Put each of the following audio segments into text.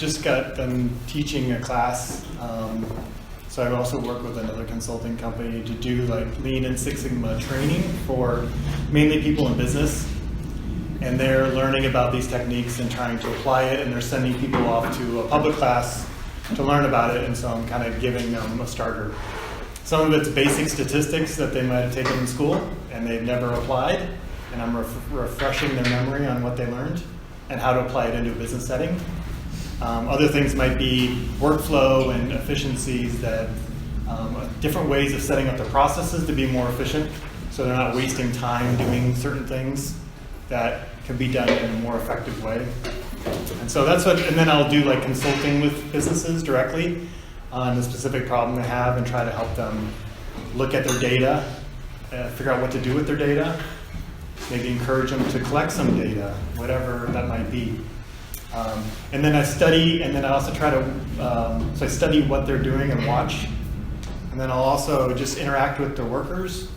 just got done teaching a class. So I also work with another consulting company to do like Lean and Six Sigma training for mainly people in business. And they're learning about these techniques and trying to apply it, and they're sending people off to a public class to learn about it, and so I'm kind of giving them a starter. Some of it's basic statistics that they might have taken in school and they've never applied, and I'm refreshing their memory on what they learned and how to apply it into a business setting. Other things might be workflow and efficiencies, that different ways of setting up the processes to be more efficient, so they're not wasting time doing certain things that can be done in a more effective way. And so that's what, and then I'll do like consulting with businesses directly on the specific problem they have and try to help them look at their data, figure out what to do with their data, maybe encourage them to collect some data, whatever that might be. And then I study, and then I also try to, so I study what they're doing and watch. And then I'll also just interact with the workers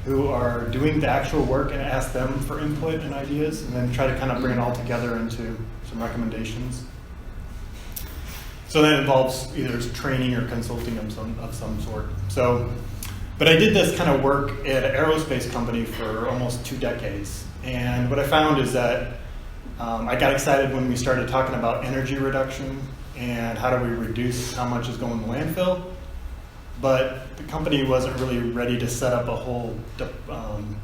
who are doing the actual work and ask them for input and ideas, and then try to kind of bring it all together into some recommendations. So that involves either training or consulting of some sort. So, but I did this kind of work at an aerospace company for almost 2 decades. And what I found is that I got excited when we started talking about energy reduction and how do we reduce how much is going to landfill. But the company wasn't really ready to set up a whole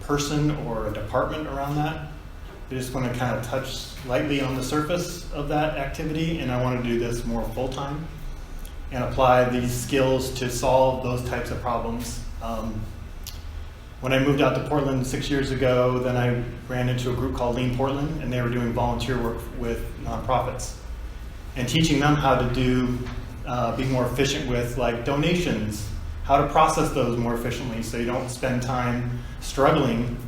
person or a department around that. They just want to kind of touch lightly on the surface of that activity, and I want to do this more full-time and apply these skills to solve those types of problems. When I moved out to Portland 6 years ago, then I ran into a group called Lean Portland, and they were doing volunteer work with nonprofits and teaching them how to do be more efficient with like donations, how to process those more efficiently so you don't spend time struggling,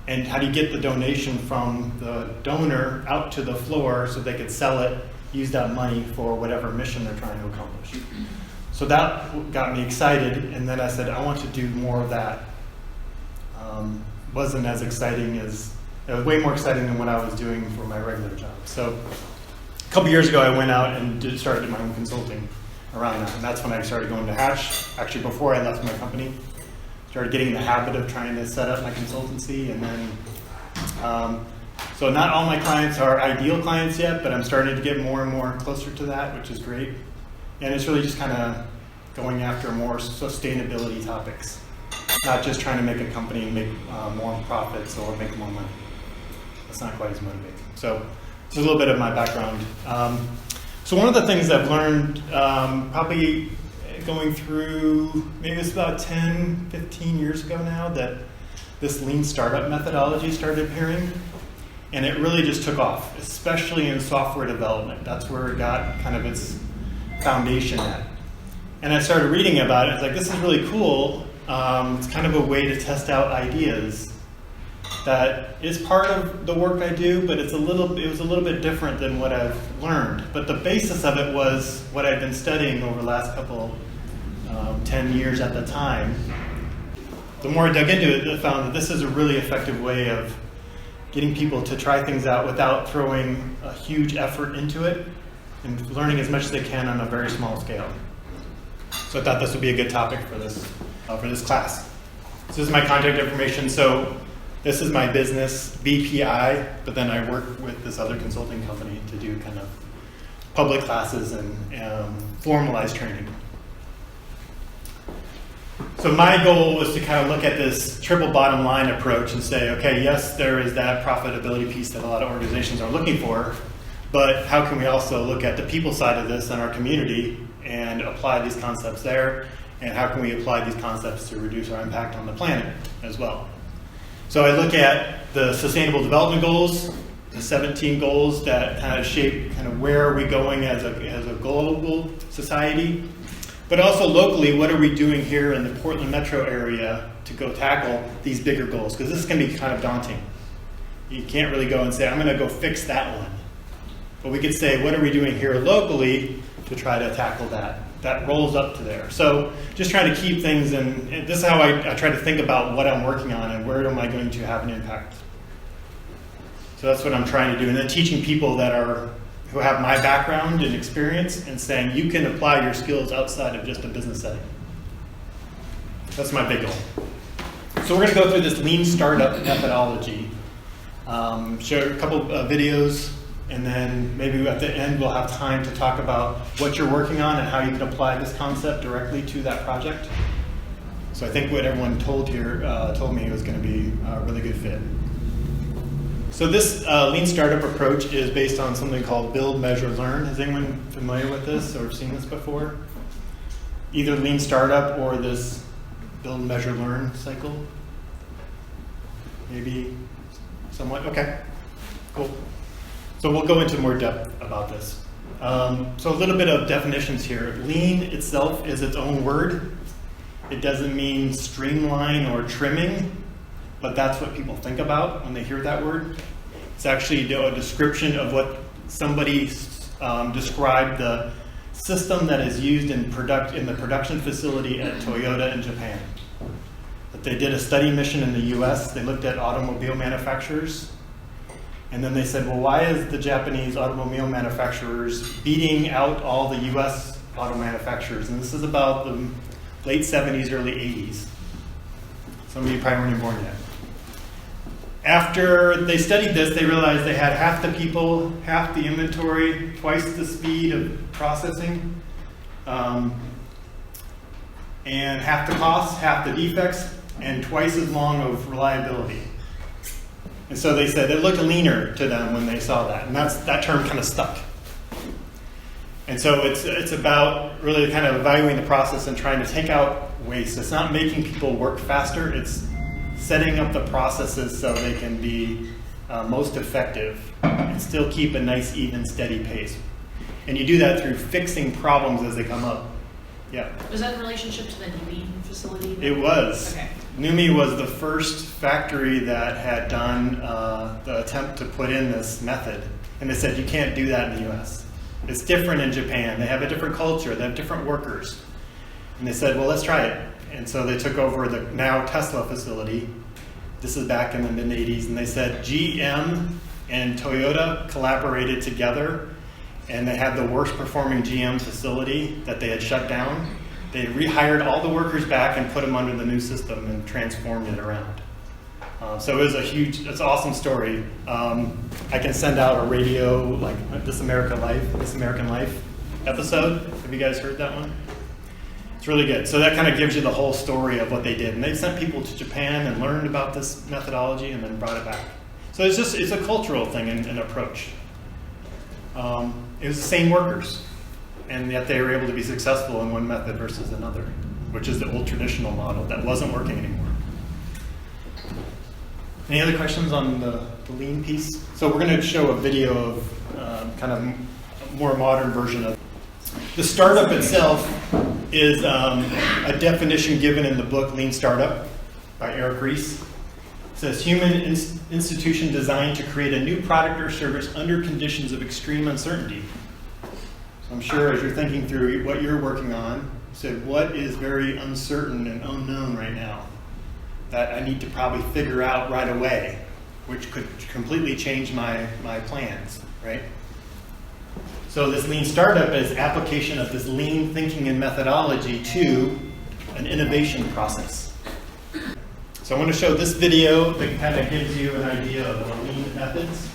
and how do you get the donation from the donor out to the floor so they could sell it, use that money for whatever mission they're trying to accomplish. So that got me excited, and then I said I want to do more of that. Wasn't as exciting as, it was way more exciting than what I was doing for my regular job. So a couple years ago I went out and started my own consulting around that, and that's when I started going to Hatch. Actually, before I left my company, started getting in the habit of trying to set up my consultancy, and then so not all my clients are ideal clients yet, but I'm starting to get more and more closer to that, which is great. And it's really just kind of going after more sustainability topics, not just trying to make a company make more profits or make more money. That's not quite as motivating. So it's a little bit of my background. So one of the things I've learned probably going through, maybe it's about 10, 15 years ago now, that this lean startup methodology started appearing, and it really just took off, especially in software development. That's where it got kind of its foundation at. And I started reading about it. I was like, this is really cool. It's kind of a way to test out ideas that is part of the work I do, but it was a little bit different than what I've learned. But the basis of it was what I'd been studying over the last couple, 10 years at the time. The more I dug into it, I found that this is a really effective way of getting people to try things out without throwing a huge effort into it and learning as much as they can on a very small scale. So I thought this would be a good topic for this class. So this is my contact information. So this is my business, BPI, but then I work with this other consulting company to do kind of public classes and formalized training. So my goal was to kind of look at this triple bottom line approach and say, okay, yes, there is that profitability piece that a lot of organizations are looking for, but how can we also look at the people side of this in our community and apply these concepts there, and how can we apply these concepts to reduce our impact on the planet as well? So I look at the Sustainable Development Goals, the 17 goals that kind of shape kind of where are we going as a global society, but also locally, what are we doing here in the Portland metro area to go tackle these bigger goals? Because this can be kind of daunting. You can't really go and say, I'm going to go fix that one. But we could say, what are we doing here locally to try to tackle that? That rolls up to there. So just trying to keep things in, and this is how I try to think about what I'm working on and where am I going to have an impact. So that's what I'm trying to do. And then teaching people that who have my background and experience and saying you can apply your skills outside of just a business setting. That's my big goal. So we're going to go through this lean startup methodology, show a couple of videos, and then maybe at the end we'll have time to talk about what you're working on and how you can apply this concept directly to that project. So I think what everyone told me was going to be a really good fit. So this lean startup approach is based on something called build, measure, learn. Is anyone familiar with this or seen this before? Either lean startup or this build, measure, learn cycle? Maybe somewhat? Okay, cool. So we'll go into more depth about this. So a little bit of definitions here. Lean itself is its own word. It doesn't mean streamline or trimming, but that's what people think about when they hear that word. It's actually a description of what somebody described the system that is used in the production facility at Toyota in Japan. But they did a study mission in the US. They looked at automobile manufacturers. And then they said, well, why is the Japanese automobile manufacturers beating out all the US auto manufacturers? And this is about the late 70s, early 80s. Some of you probably weren't even born yet. After they studied this, they realized they had half the people, half the inventory, twice the speed of processing, and half the costs, half the defects, and twice as long of reliability. And so they said it looked leaner to them when they saw that, and that term kind of stuck. And so it's about really kind of evaluating the process and trying to take out waste. It's not making people work faster, it's setting up the processes so they can be most effective and still keep a nice, even, steady pace. And you do that through fixing problems as they come up. Yeah. Was that in relationship to the NUMI facility? It was. Okay. NUMI was the first factory that had done the attempt to put in this method. And they said, you can't do that in the US. It's different in Japan. They have a different culture. They have different workers. And they said, well, let's try it. And so they took over the now Tesla facility. This is back in the mid-80s. And they said GM and Toyota collaborated together. And they had the worst performing GM facility that they had shut down. They rehired all the workers back and put them under the new system and transformed it around. So it was it's an awesome story. I can send out a radio, like This American Life episode. Have you guys heard that one? It's really good. So that kind of gives you the whole story of what they did. And they sent people to Japan and learned about this methodology and then brought it back. So it's a cultural thing and approach. It was the same workers, and yet they were able to be successful in one method versus another, which is the old traditional model that wasn't working anymore. Any other questions on the lean piece? So we're going to show a video of kind of a more modern version of it. The startup itself is a definition given in the book Lean Startup by Eric Ries. It says, human institution designed to create a new product or service under conditions of extreme uncertainty. So I'm sure as you're thinking through what you're working on, you said, what is very uncertain and unknown right now that I need to probably figure out right away, which could completely change my plans, right? So this lean startup is application of this lean thinking and methodology to an innovation process. So I want to show this video that kind of gives you an idea of the lean methods.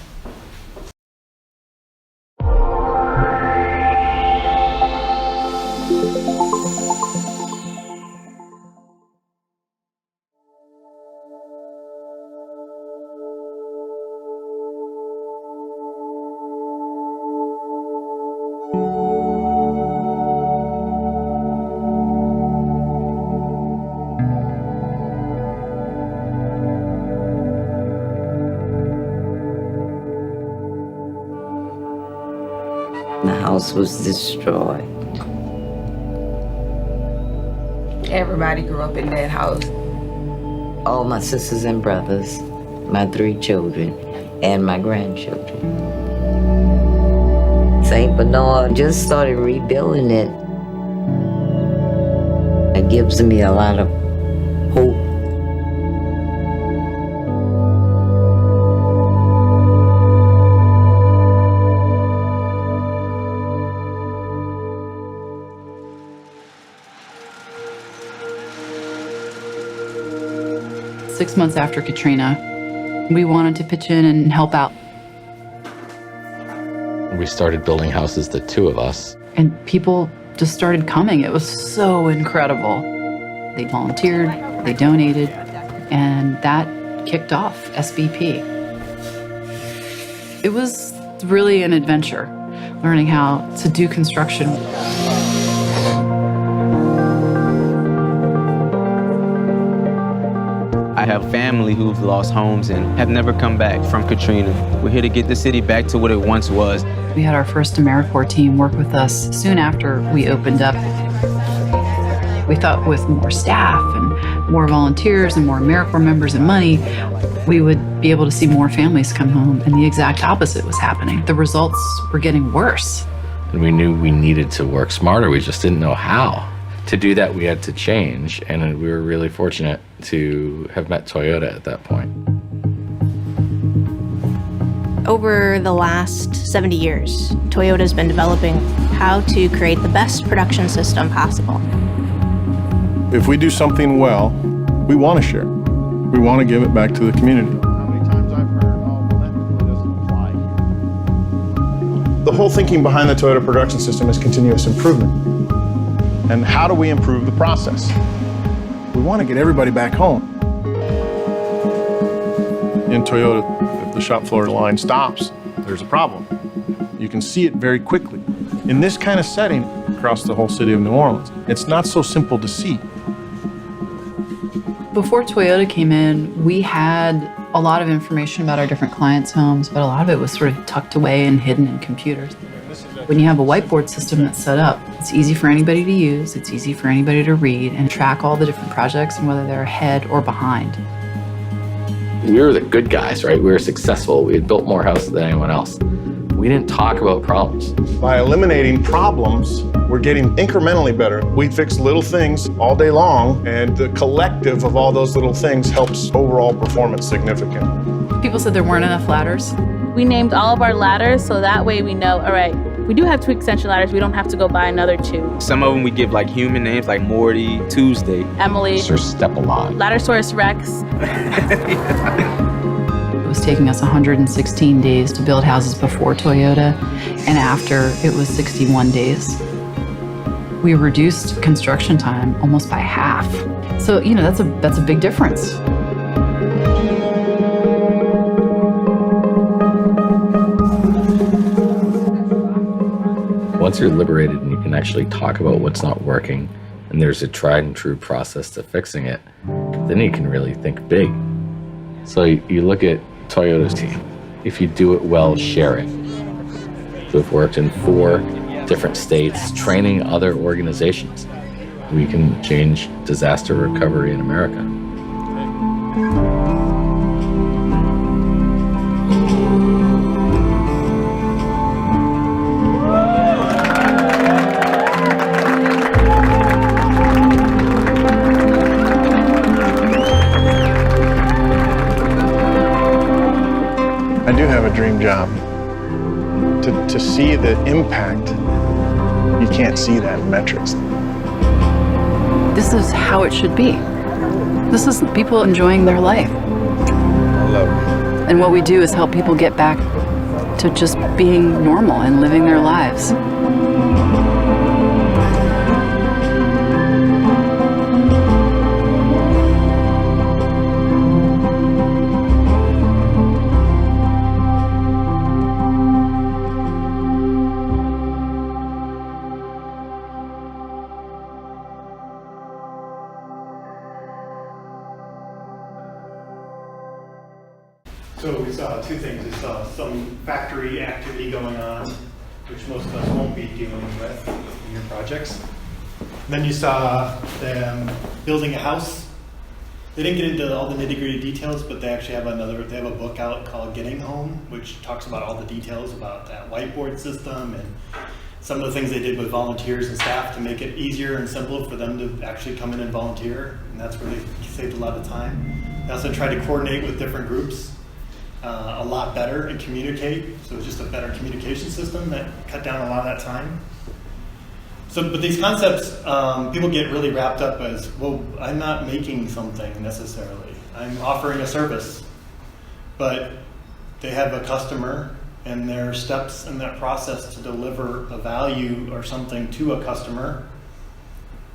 The house was destroyed. Everybody grew up in that house. All my sisters and brothers, my 3 children, and my grandchildren. St. Bernard just started rebuilding it. It gives me a lot of hope. 6 months after Katrina. We wanted to pitch in and help out. We started building houses, the two of us. And people just started coming. It was so incredible. They volunteered, they donated, and that kicked off SBP. It was really an adventure, learning how to do construction. I have family who've lost homes and have never come back from Katrina. We're here to get the city back to what it once was. We had our first AmeriCorps team work with us soon after we opened up. We thought with more staff and more volunteers and more AmeriCorps members and money, we would be able to see more families come home, and the exact opposite was happening. The results were getting worse. And we knew we needed to work smarter. We just didn't know how. To do that, we had to change, and we were really fortunate to have met Toyota at that point. Over the last 70 years, Toyota's been developing how to create the best production system possible. If we do something well, we want to share. We want to give it back to the community. How many times I've heard, oh, well, that really doesn't apply here. The whole thinking behind the Toyota production system is continuous improvement. And how do we improve the process? We want to get everybody back home. In Toyota, if the shop floor line stops, there's a problem. You can see it very quickly. In this kind of setting, across the whole city of New Orleans, it's not so simple to see. Before Toyota came in, we had a lot of information about our different clients' homes, but a lot of it was sort of tucked away and hidden in computers. When you have a whiteboard system that's set up, it's easy for anybody to use, it's easy for anybody to read and track all the different projects and whether they're ahead or behind. We were the good guys, right? We were successful. We had built more houses than anyone else. We didn't talk about problems. By eliminating problems, we're getting incrementally better. We fix little things all day long, and the collective of all those little things helps overall performance significantly. People said there weren't enough ladders. We named all of our ladders so that way we know, all right, we do have 2 extension ladders. We don't have to go buy another 2. Some of them we give like human names like Morty, Tuesday, Emily, Sir Step-a-Lot, Laddersaurus Rex. It was taking us 116 days to build houses before Toyota, and after it was 61 days. We reduced construction time almost by half. So, that's a big difference. Once you're liberated and you can actually talk about what's not working, and there's a tried and true process to fixing it, then you can really think big. So you look at Toyota's team. If you do it well, share it. We've worked in 4 different states, training other organizations. We can change disaster recovery in America. I do have a dream job. To see the impact, you can't see that in metrics. This is how it should be. This is people enjoying their life. I love it. And what we do is help people get back to just being normal and living their lives. So we saw 2 things. We saw some factory activity going on, which most of us won't be dealing with in your projects. Then you saw them building a house. They didn't get into all the nitty-gritty details, but they actually have they have a book out called Getting Home, which talks about all the details about that whiteboard system and some of the things they did with volunteers and staff to make it easier and simpler for them to actually come in and volunteer. And that's where they saved a lot of time. They also tried to coordinate with different groups a lot better and communicate. So it's just a better communication system that cut down a lot of that time. So, but these concepts, people get really wrapped up as, well, I'm not making something necessarily. I'm offering a service, but they have a customer and there are steps in that process to deliver a value or something to a customer.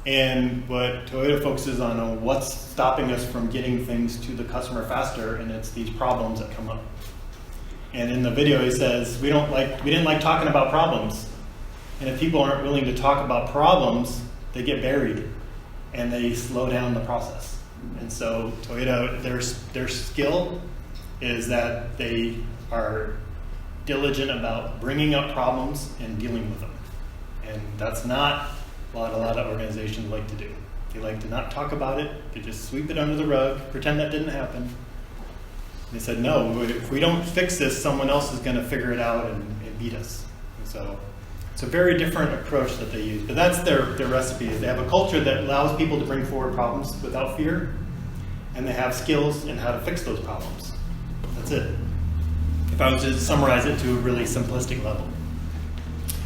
And what Toyota focuses on what's stopping us from getting things to the customer faster, and it's these problems that come up. And in the video he says, we didn't like talking about problems. And if people aren't willing to talk about problems, they get buried and they slow down the process. And so Toyota, their skill is that they are diligent about bringing up problems and dealing with them. And that's not what a lot of organizations like to do. They like to not talk about it, they just sweep it under the rug, pretend that didn't happen. They said, no, if we don't fix this, someone else is going to figure it out and beat us. And so it's a very different approach that they use. But that's their recipe. Is they have a culture that allows people to bring forward problems without fear, and they have skills in how to fix those problems. That's it. If I was to summarize it to a really simplistic level.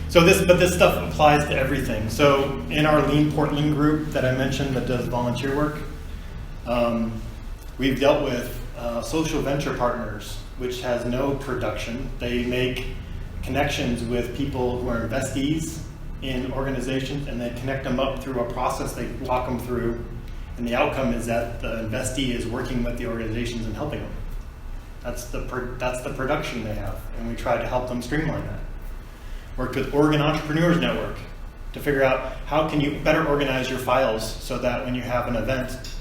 So this stuff applies to everything. So in our Lean Portland group that I mentioned that does volunteer work, we've dealt with social venture partners, which has no production. They make connections with people who are investees in organizations, and they connect them up through a process they walk them through, and the outcome is that the investee is working with the organizations and helping them. That's the production they have, and we try to help them streamline that. Worked with Oregon Entrepreneurs Network to figure out how can you better organize your files so that when you have an event,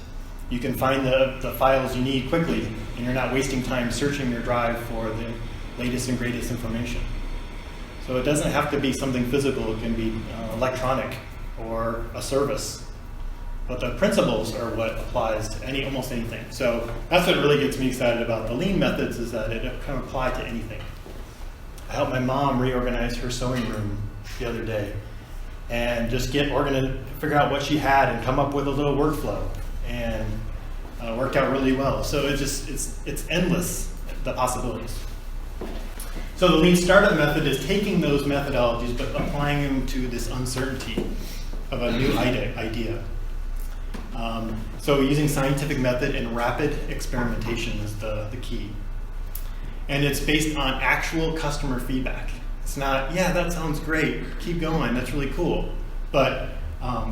you can find the files you need quickly, and you're not wasting time searching your drive for the latest and greatest information. So it doesn't have to be something physical, it can be electronic or a service. But the principles are what applies to almost anything. So that's what really gets me excited about the lean methods, is that it can apply to anything. I helped my mom reorganize her sewing room the other day and just figure out what she had and come up with a little workflow, and worked out really well. So it's endless, the possibilities. So the Lean Startup method is taking those methodologies but applying them to this uncertainty of a new idea. So using scientific method and rapid experimentation is the key. And it's based on actual customer feedback. It's not, yeah, that sounds great, keep going, that's really cool. But,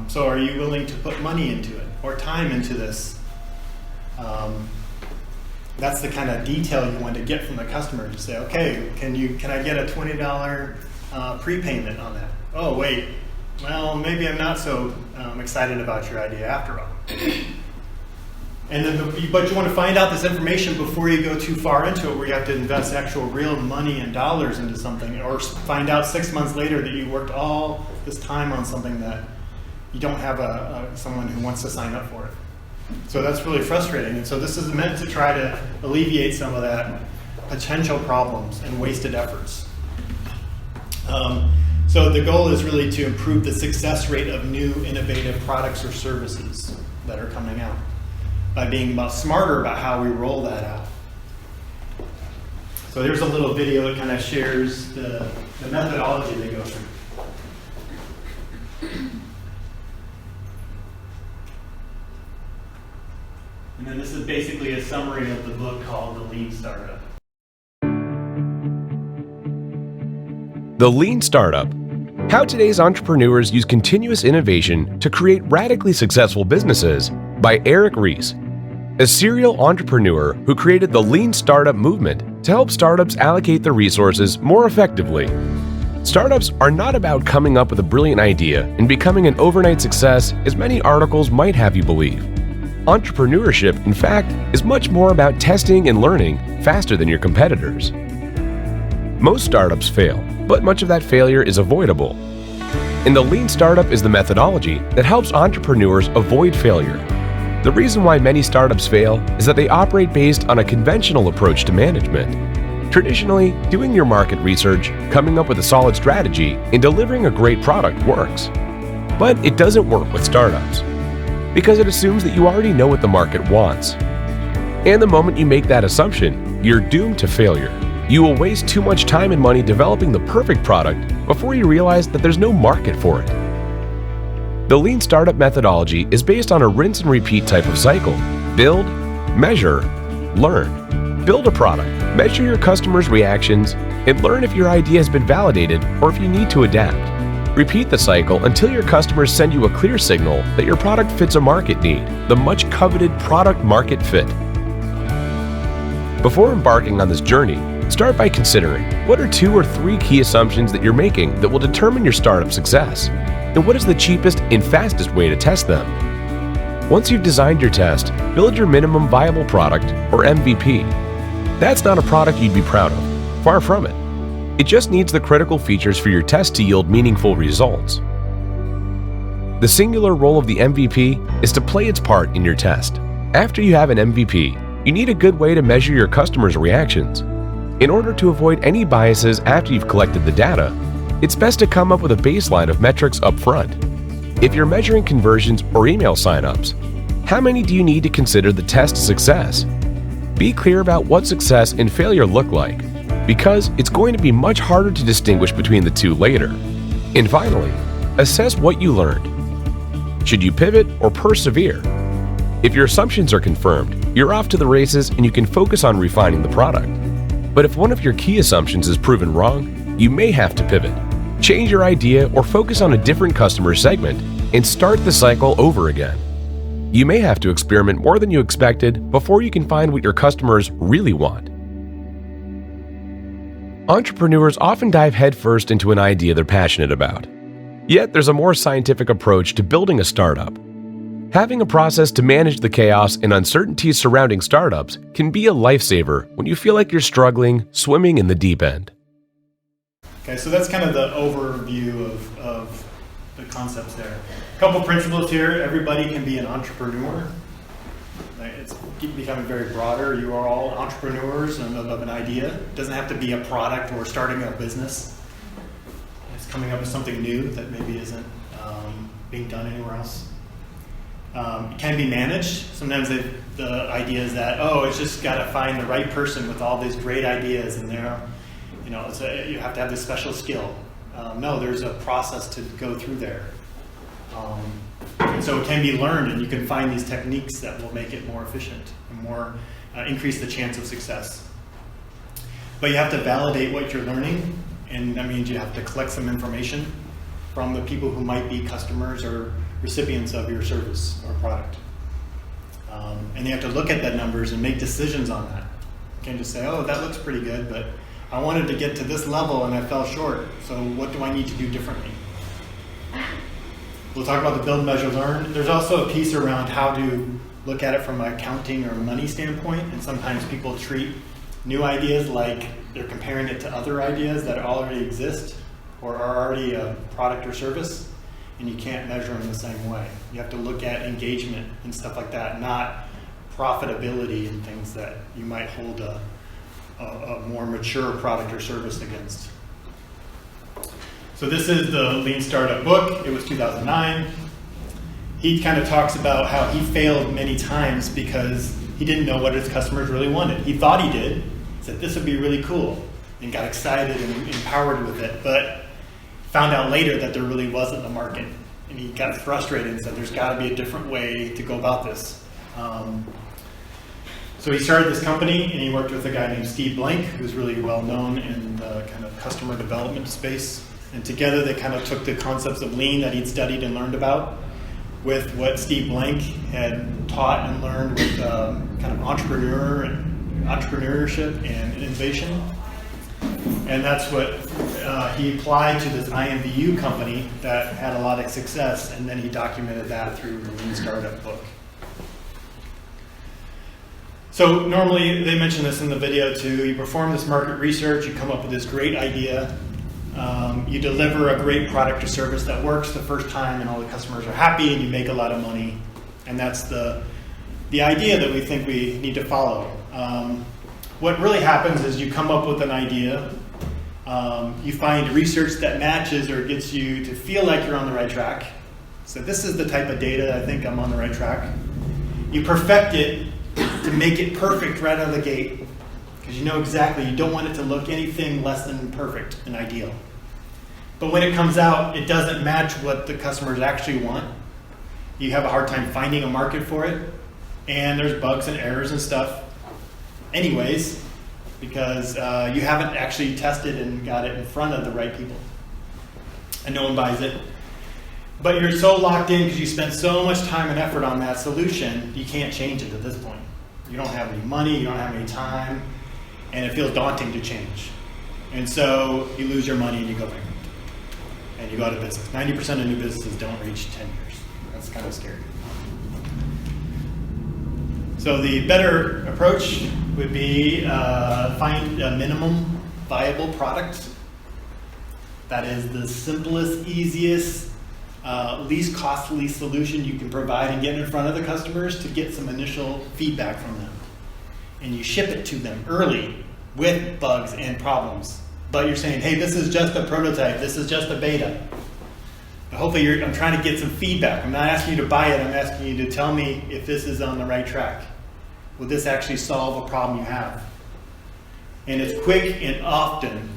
so are you willing to put money into it or time into this? That's the kind of detail you want to get from the customer to say, okay, can I get a $20 prepayment on that? Oh, wait, well, maybe I'm not so excited about your idea after all. And then, but you want to find out this information before you go too far into it, where you have to invest actual real money and dollars into something, or find out 6 months later that you worked all this time on something that you don't have someone who wants to sign up for it. So that's really frustrating. And so this is meant to try to alleviate some of that potential problems and wasted efforts. So the goal is really to improve the success rate of new innovative products or services that are coming out, by being smarter about how we roll that out. So here's a little video that kind of shares the methodology they go through. And then this is basically a summary of the book called The Lean Startup. The Lean Startup: How Today's Entrepreneurs Use Continuous Innovation to Create Radically Successful Businesses, by Eric Ries, a serial entrepreneur who created the Lean Startup movement to help startups allocate their resources more effectively. Startups are not about coming up with a brilliant idea and becoming an overnight success, as many articles might have you believe. Entrepreneurship, in fact, is much more about testing and learning faster than your competitors. Most startups fail, but much of that failure is avoidable. And the Lean Startup is the methodology that helps entrepreneurs avoid failure. The reason why many startups fail is that they operate based on a conventional approach to management. Traditionally, doing your market research, coming up with a solid strategy, and delivering a great product works. But it doesn't work with startups, because it assumes that you already know what the market wants. And the moment you make that assumption, you're doomed to failure. You will waste too much time and money developing the perfect product before you realize that there's no market for it. The Lean Startup methodology is based on a rinse and repeat type of cycle: build, Measure, learn. Build a product, measure your customers' reactions, and learn if your idea has been validated or if you need to adapt. Repeat the cycle until your customers send you a clear signal that your product fits a market need, the much coveted product market fit. Before embarking on this journey, start by considering what are 2 or 3 key assumptions that you're making that will determine your startup success, and what is the cheapest and fastest way to test them. Once you've designed your test, build your minimum viable product, or MVP. That's not a product you'd be proud of, far from it. It just needs the critical features for your test to yield meaningful results. The singular role of the MVP is to play its part in your test. After you have an MVP, you need a good way to measure your customers' reactions. In order to avoid any biases after you've collected the data, it's best to come up with a baseline of metrics up front. If you're measuring conversions or email signups, how many do you need to consider the test a success? Be clear about what success and failure look like, because it's going to be much harder to distinguish between the two later. And finally, assess what you learned. Should you pivot or persevere? If your assumptions are confirmed, you're off to the races and you can focus on refining the product. But if one of your key assumptions is proven wrong, you may have to pivot, change your idea, or focus on a different customer segment and start the cycle over again. You may have to experiment more than you expected before you can find what your customers really want. Entrepreneurs often dive headfirst into an idea they're passionate about. Yet there's a more scientific approach to building a startup. Having a process to manage the chaos and uncertainties surrounding startups can be a lifesaver when you feel like you're struggling, swimming in the deep end. Okay, so that's kind of the overview of the concepts there. A couple principles here. Everybody can be an entrepreneur. It's becoming very broader. You are all entrepreneurs of an idea. It doesn't have to be a product or starting a business. It's coming up with something new that maybe isn't being done anywhere else. It can be managed. Sometimes the idea is that, it's just got to find the right person with all these great ideas, and you have to have this special skill. No, there's a process to go through there. And so it can be learned, and you can find these techniques that will make it more efficient and more increase the chance of success. But you have to validate what you're learning, and that means you have to collect some information from the people who might be customers or recipients of your service or product. And you have to look at that numbers and make decisions on that. You can't just say, that looks pretty good, but I wanted to get to this level and I fell short, so what do I need to do differently? We'll talk about the build, measure, learn. There's also a piece around how to look at it from an accounting or money standpoint, and sometimes people treat new ideas like they're comparing it to other ideas that already exist or are already a product or service, and you can't measure them the same way. You have to look at engagement and stuff like that, not profitability and things that you might hold a more mature product or service against. So this is the Lean Startup book. It was 2009. He kind of talks about how he failed many times because he didn't know what his customers really wanted. He thought he did. He said this would be really cool and got excited and empowered with it, but found out later that there really wasn't a market. And he got frustrated and said there's got to be a different way to go about this. So he started this company, and he worked with a guy named Steve Blank, who's really well known in the kind of customer development space. And together they kind of took the concepts of lean that he'd studied and learned about with what Steve Blank had taught and learned with kind of entrepreneurship and innovation. And that's what he applied to this IMVU company that had a lot of success, and then he documented that through the Lean Startup book. So normally, they mention this in the video too, you perform this market research, you come up with this great idea, you deliver a great product or service that works the first time and all the customers are happy and you make a lot of money. And that's the idea that we think we need to follow. What really happens is you come up with an idea, you find research that matches or gets you to feel like you're on the right track. So this is the type of data I think I'm on the right track. You perfect it to make it perfect right out of the gate, because you know exactly, you don't want it to look anything less than perfect and ideal. But when it comes out, it doesn't match what the customers actually want. You have a hard time finding a market for it, and there's bugs and errors and stuff anyways, because you haven't actually tested and got it in front of the right people, and no one buys it. But you're so locked in because you spent so much time and effort on that solution, you can't change it at this point. You don't have any money, you don't have any time, and it feels daunting to change. And so you lose your money and you go bankrupt. And you go out of business. 90% of new businesses don't reach 10 years. That's kind of scary. So the better approach would be find a minimum viable product that is the simplest, easiest, least costly solution you can provide and get in front of the customers to get some initial feedback from them. And you ship it to them early with bugs and problems. But you're saying, hey, this is just a prototype, this is just a beta. But hopefully I'm trying to get some feedback. I'm not asking you to buy it, I'm asking you to tell me if this is on the right track. Will this actually solve a problem you have? And it's quick and often.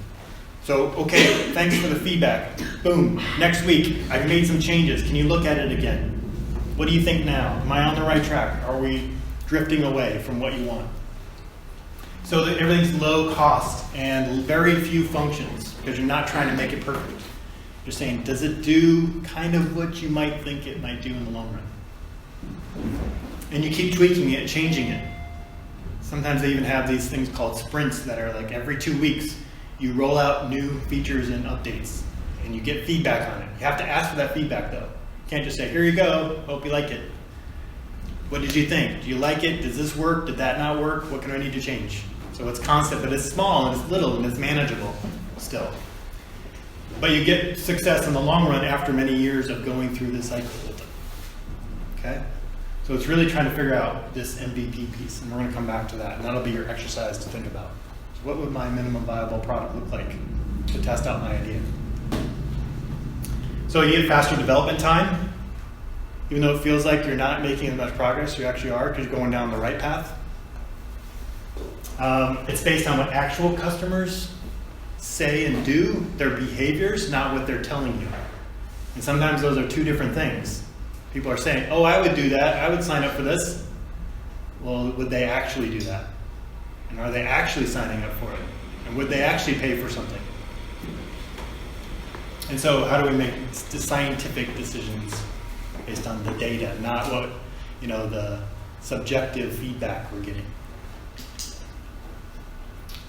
So, okay, thanks for the feedback. Boom, next week, I've made some changes. Can you look at it again? What do you think now? Am I on the right track? Are we drifting away from what you want? So that everything's low cost and very few functions, because you're not trying to make it perfect. You're saying, does it do kind of what you might think it might do in the long run? And you keep tweaking it, changing it. Sometimes they even have these things called sprints that are like every 2 weeks, you roll out new features and updates, and you get feedback on it. You have to ask for that feedback though. You can't just say, here you go, hope you like it. What did you think? Do you like it? Does this work? Did that not work? What can I need to change? So it's constant, but it's small and it's little and it's manageable still. But you get success in the long run after many years of going through this cycle with them. Okay? So it's really trying to figure out this MVP piece, and we're going to come back to that, and that'll be your exercise to think about. So what would my minimum viable product look like to test out my idea? So you get faster development time. Even though it feels like you're not making as much progress, you actually are, because you're going down the right path. It's based on what actual customers say and do, their behaviors, not what they're telling you. And sometimes those are two different things. People are saying, oh, I would do that, I would sign up for this. Well, would they actually do that? And are they actually signing up for it? And would they actually pay for something? And so how do we make scientific decisions based on the data, not what, the subjective feedback we're getting?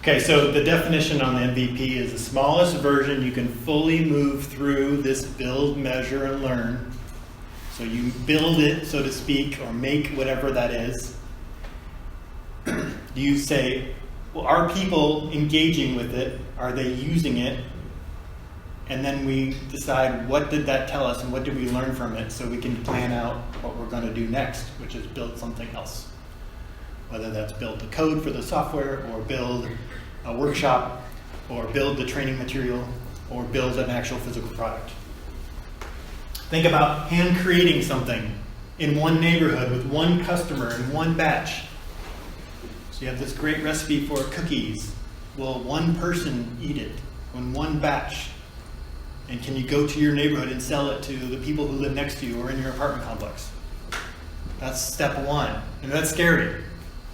Okay, so the definition on the MVP is the smallest version you can fully move through this build, measure, and learn. So you build it, so to speak, or make whatever that is. You say, well, are people engaging with it? Are they using it? And then we decide, what did that tell us and what did we learn from it, so we can plan out what we're going to do next, which is build something else. Whether that's build the code for the software, or build a workshop, or build the training material, or build an actual physical product. Think about hand creating something in one neighborhood with one customer in one batch. So you have this great recipe for cookies. Will one person eat it in one batch? And can you go to your neighborhood and sell it to the people who live next to you or in your apartment complex? That's step one. And that's scary,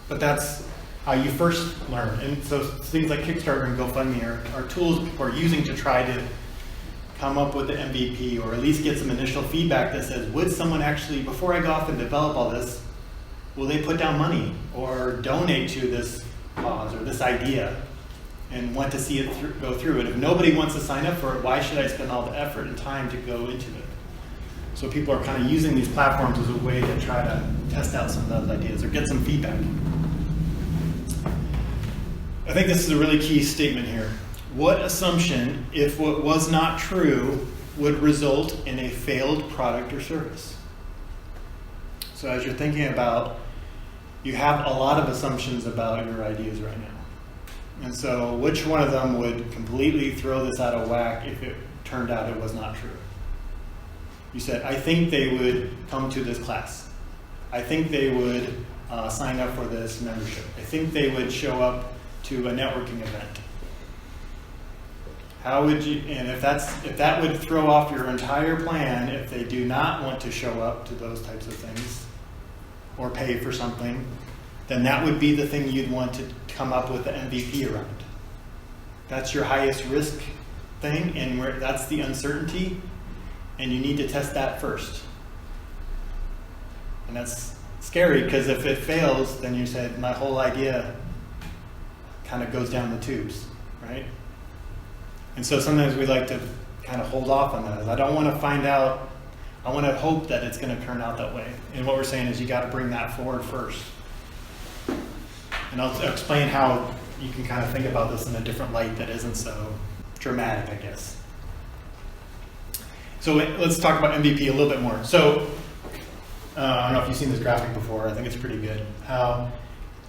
but that's how you first learn. And so things like Kickstarter and GoFundMe are tools people are using to try to come up with the MVP, or at least get some initial feedback that says, would someone actually, before I go off and develop all this, will they put down money or donate to this cause or this idea and want to see it go through? And if nobody wants to sign up for it, why should I spend all the effort and time to go into it? So people are kind of using these platforms as a way to try to test out some of those ideas or get some feedback. I think this is a really key statement here. What assumption, if what was not true, would result in a failed product or service? So as you're thinking about, you have a lot of assumptions about your ideas right now. And so which one of them would completely throw this out of whack if it turned out it was not true? You said, I think they would come to this class. I think they would sign up for this membership. I think they would show up to a networking event. How would you, and if that would throw off your entire plan, if they do not want to show up to those types of things, or pay for something, then that would be the thing you'd want to come up with the MVP around. That's your highest risk thing, and that's the uncertainty, and you need to test that first. And that's scary, because if it fails, then you said my whole idea kind of goes down the tubes, right? And so sometimes we like to kind of hold off on that. I don't want to find out, I want to hope that it's going to turn out that way. And what we're saying is you got to bring that forward first. And I'll explain how you can kind of think about this in a different light that isn't so dramatic, I guess. So let's talk about MVP a little bit more. So I don't know if you've seen this graphic before. I think it's pretty good. How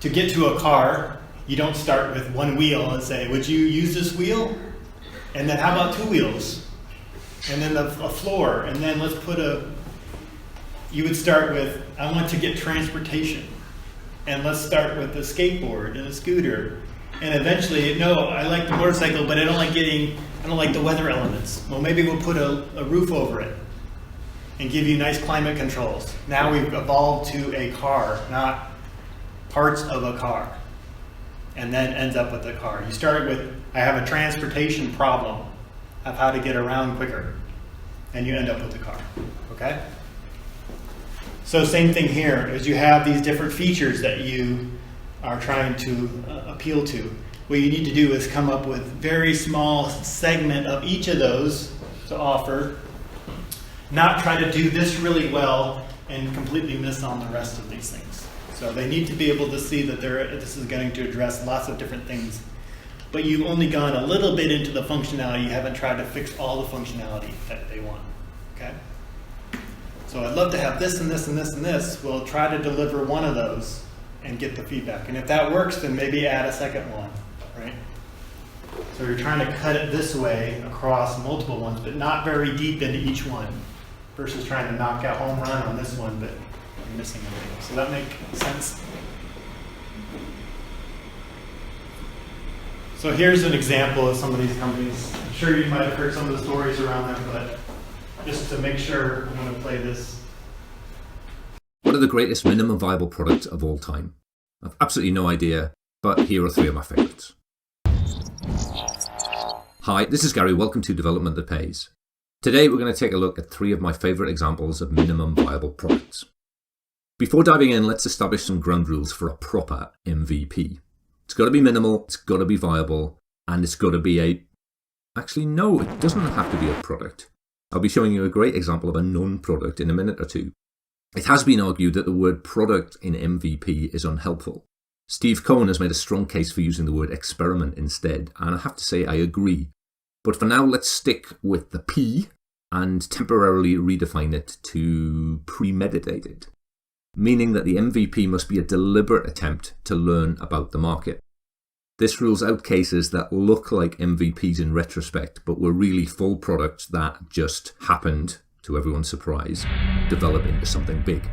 to get to a car, you don't start with one wheel and say, would you use this wheel? And then how about two wheels? And then a floor. And then let's put you would start with, I want to get transportation. And let's start with a skateboard and a scooter. And eventually, no, I like the motorcycle, but I don't like the weather elements. Well, maybe we'll put a roof over it and give you nice climate controls. Now we've evolved to a car, not parts of a car, and then ends up with a car. You start with, I have a transportation problem of how to get around quicker, and you end up with a car, okay? So same thing here, is you have these different features that you are trying to appeal to. What you need to do is come up with very small segment of each of those to offer, not try to do this really well and completely miss on the rest of these things. So they need to be able to see that this is going to address lots of different things, but you've only gone a little bit into the functionality. You haven't tried to fix all the functionality that they want, okay? So I'd love to have this and this and this and this. We'll try to deliver one of those and get the feedback. And if that works, then maybe add a second one, right? So you're trying to cut it this way across multiple ones, but not very deep into each one, versus trying to knock a home run on this one, but you're missing everything. Does that make sense? So here's an example of some of these companies. I'm sure you might have heard some of the stories around them, but just to make sure, I'm going to play this. What are the greatest minimum viable products of all time? I've absolutely no idea, but here are three of my favorites. Hi, this is Gary. Welcome to Development That Pays. Today we're going to take a look at three of my favorite examples of minimum viable products. Before diving in, let's establish some ground rules for a proper MVP. It's got to be minimal, it's got to be viable, and it's got to be actually no, it doesn't have to be a product. I'll be showing you a great example of a non-product in a minute or two. It has been argued that the word product in MVP is unhelpful. Steve Cohen has made a strong case for using the word experiment instead, and I have to say I agree. But for now, let's stick with the P and temporarily redefine it to premeditated, meaning that the MVP must be a deliberate attempt to learn about the market. This rules out cases that look like MVPs in retrospect, but were really full products that just happened, to everyone's surprise, develop into something big.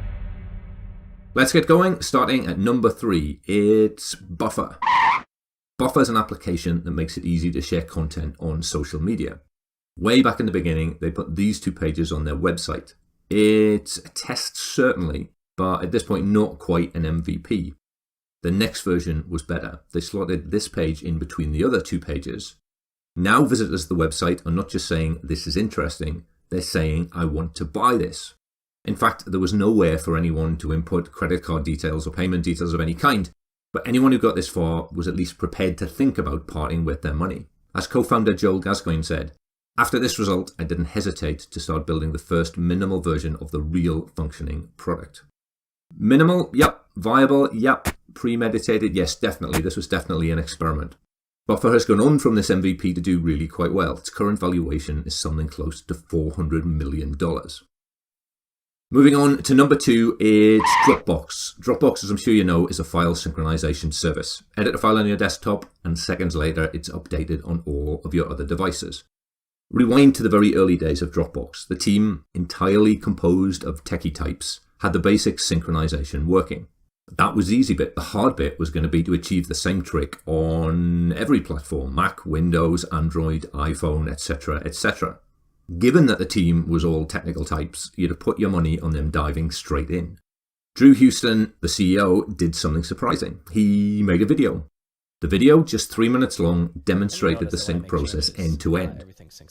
Let's get going, starting at number 3. It's Buffer. Buffer is an application that makes it easy to share content on social media. Way back in the beginning, they put these 2 pages on their website. It's a test, certainly, but at this point, not quite an MVP. The next version was better. They slotted this page in between the other 2 pages. Now visitors to the website are not just saying, this is interesting, they're saying, I want to buy this. In fact, there was nowhere for anyone to input credit card details or payment details of any kind, but anyone who got this far was at least prepared to think about parting with their money. As co-founder Joel Gascoigne said, after this result, I didn't hesitate to start building the first minimal version of the real functioning product. Minimal? Yep. Viable? Yep. Premeditated? Yes, definitely. This was definitely an experiment. Buffer has gone on from this MVP to do really quite well. Its current valuation is something close to $400 million. Moving on to number 2, it's Dropbox. Dropbox, as I'm sure you know, is a file synchronization service. Edit a file on your desktop, and seconds later, it's updated on all of your other devices. Rewind to the very early days of Dropbox. The team, entirely composed of techie types, had the basic synchronization working. That was the easy bit. The hard bit was going to be to achieve the same trick on every platform, Mac, Windows, Android, iPhone, etc., etc. Given that the team was all technical types, you'd have put your money on them diving straight in. Drew Houston, the CEO, did something surprising. He made a video. The video, just 3 minutes long, demonstrated the sync process end to end.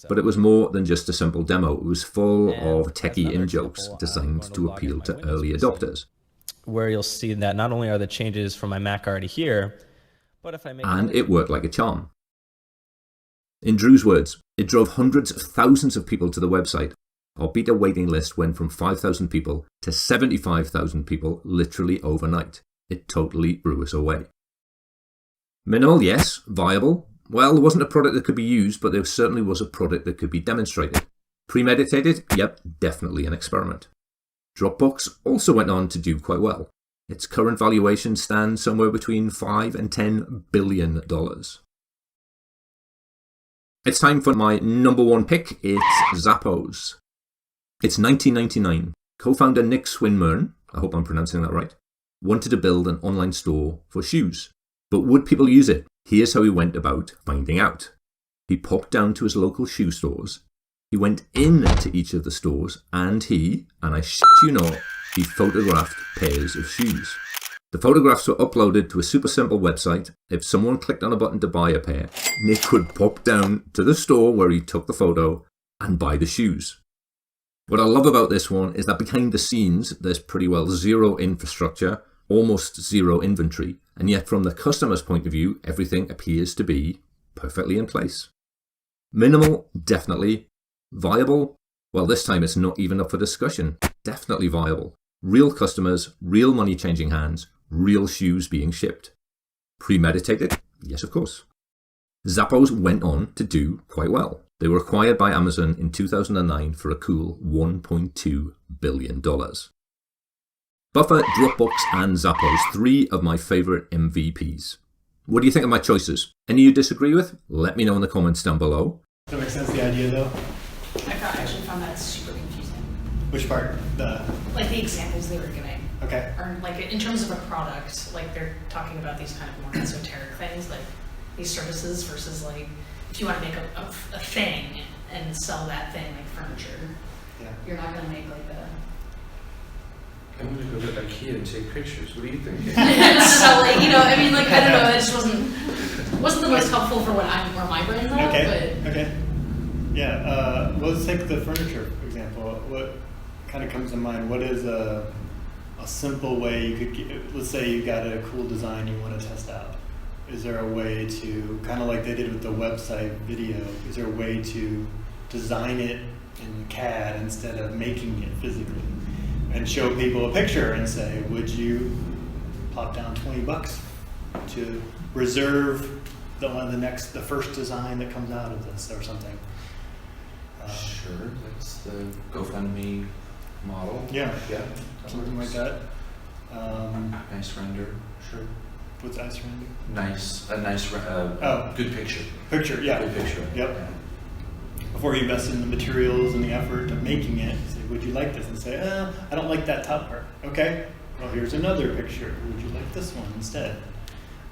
But it was more than just a simple demo. It was full of techie in-jokes designed to appeal to early adopters. Where you'll see that not only are the changes from my Mac already here, but if I make... And it worked like a charm. In Drew's words, it drove hundreds of thousands of people to the website. Our beta waiting list went from 5,000 people to 75,000 people literally overnight. It totally blew us away. Minimal, yes. Viable. Well, there wasn't a product that could be used, but there certainly was a product that could be demonstrated. Premeditated? Yep, definitely an experiment. Dropbox also went on to do quite well. Its current valuation stands somewhere between $5 and $10 billion. It's time for my number one pick. It's Zappos. It's 1999. Co-founder Nick Swinmurn, I hope I'm pronouncing that right, wanted to build an online store for shoes. But would people use it? Here's how he went about finding out. He popped down to his local shoe stores. He went into each of the stores and I shit you not, he photographed pairs of shoes. The photographs were uploaded to a super simple website. If someone clicked on a button to buy a pair, Nick could pop down to the store where he took the photo and buy the shoes. What I love about this one is that behind the scenes, there's pretty well zero infrastructure, almost zero inventory, and yet from the customer's point of view, everything appears to be perfectly in place. Minimal, definitely. Viable? Well, this time it's not even up for discussion. Definitely viable. Real customers, real money changing hands, real shoes being shipped. Premeditated? Yes, of course. Zappos went on to do quite well. They were acquired by Amazon in 2009 for a cool $1.2 billion. Buffer, Dropbox, and Zappos, 3 of my favorite MVPs. What do you think of my choices? Any you disagree with? Let me know in the comments down below. Does that make sense, the idea though? I actually found that super confusing. Which part? Like the examples they were giving. Okay. Or like in terms of a product, like they're talking about these kind of more esoteric things, like these services versus like if you want to make a thing and sell that thing like furniture, yeah. You're not going to make like a... I'm going to go to IKEA and take pictures. What do you think? So like, you know, I mean like, I don't know, it just wasn't the most helpful for where my brain's at. Okay, but... okay. Yeah, let's take the furniture example. What kind of comes to mind? What is a simple way you could get, let's say you got a cool design you want to test out. Is there a way to, kind of like they did with the website video, is there a way to design it in CAD instead of making it physically? And show people a picture and say, would you pop down $20 to reserve the first design that comes out of this or something? Sure, that's the GoFundMe model. Yeah, yeah, something like that. Nice render, sure. What's nice render? A nice, good picture. Picture, yeah. Good picture. Yep. Yeah. Before you invest in the materials and the effort of making it, say, would you like this? And say, I don't like that top part. Okay, well here's another picture. Would you like this one instead?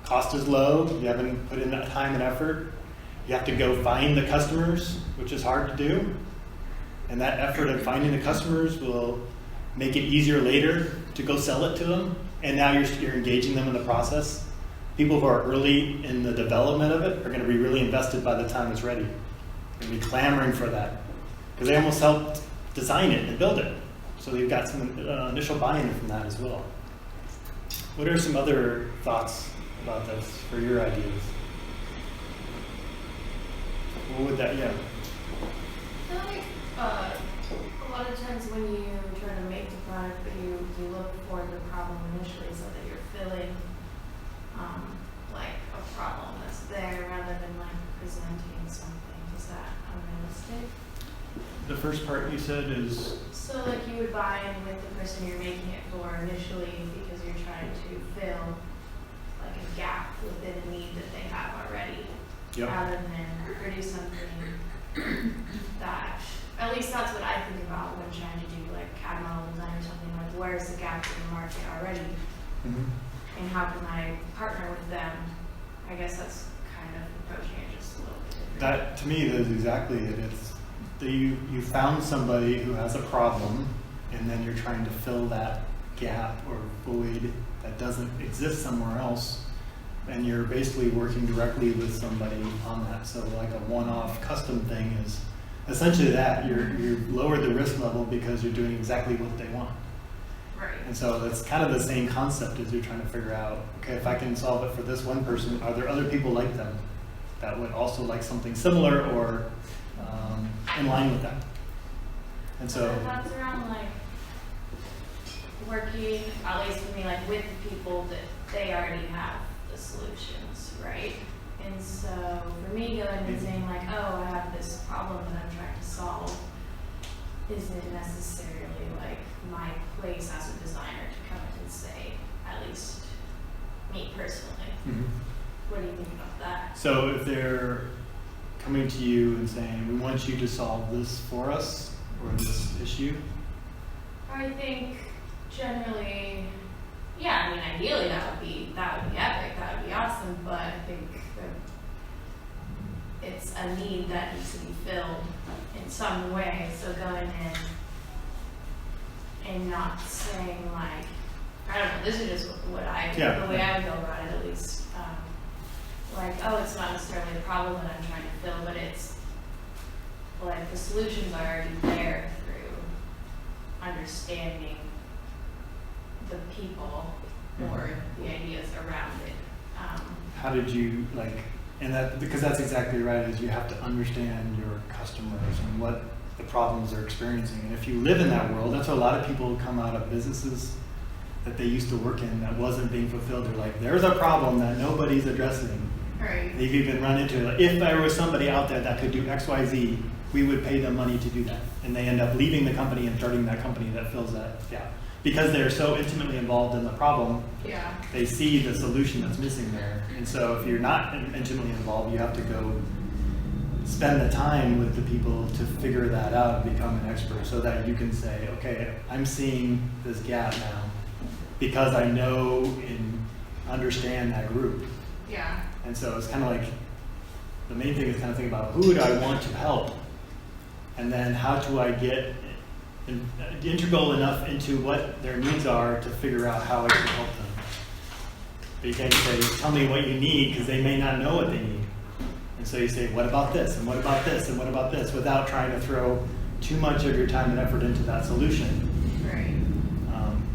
Cost is low, you haven't put in that time and effort. You have to go find the customers, which is hard to do. And that effort of finding the customers will make it easier later to go sell it to them. And now you're engaging them in the process. People who are early in the development of it are going to be really invested by the time it's ready. They're going to be clamoring for that because they almost helped design it and build it. So they've got some initial buy-in from that as well. What are some other thoughts about this for your ideas? What would that, yeah? I feel like a lot of times when you try to make the product, you look for the problem initially so that you're filling like a problem that's there rather than like presenting something. Is that unrealistic? The first part you said is? So like you would buy in with the person you're making it for initially because you're trying to fill like a gap within a need that they have already. Yep. Rather than produce something that, at least that's what I think about when trying to do like CAD model design or something, like where's the gap in the market already? Mm-hmm. And how can I partner with them? I guess that's kind of approaching it just a little bit different. That, to me, that is exactly it. It's you found somebody who has a problem, and then you're trying to fill that gap or void that doesn't exist somewhere else, and you're basically working directly with somebody on that. So like a one-off custom thing is essentially that. You've lowered the risk level because you're doing exactly what they want. Right. And so that's kind of the same concept as you're trying to figure out, okay, if I can solve it for this one person, are there other people like them that would also like something similar or in line with that? And so thoughts around like working, at least for me, like with people that they already have the solutions, right? And so for me going and saying like, oh, I have this problem that I'm trying to solve, isn't necessarily like my place as a designer to come in and say, at least me personally. Mm-hmm. What do you think about that? So if they're coming to you and saying, we want you to solve this for us or this issue? I think generally, yeah, I mean, ideally that would be epic, that would be awesome, but I think that it's a need that needs to be filled in some way. So going in and not saying like, I don't know, this is just the way I would go about it at least. Like, oh, it's not necessarily a problem that I'm trying to fill, but it's like the solutions are already there through understanding the people or the ideas around it. How did you and that, because that's exactly right, is you have to understand your customers and what the problems they're experiencing. And if you live in that world, that's what a lot of people come out of businesses that they used to work in that wasn't being fulfilled. They're like, there's a problem that nobody's addressing. Right. They've even run into it. Like, if there was somebody out there that could do X, Y, Z, we would pay them money to do that. And they end up leaving the company and starting that company that fills that gap. Because they're so intimately involved in the problem, they see the solution that's missing there. And so if you're not intimately involved, you have to go spend the time with the people to figure that out and become an expert so that you can say, okay, I'm seeing this gap now because I know and understand that group. Yeah. And so it's kind of like, the main thing is kind of think about who do I want to help? And then how do I get integral enough into what their needs are to figure out how I can help them. But you can't say, tell me what you need, because they may not know what they need. And so you say, what about this, and what about this, and what about this, without trying to throw too much of your time and effort into that solution. Right.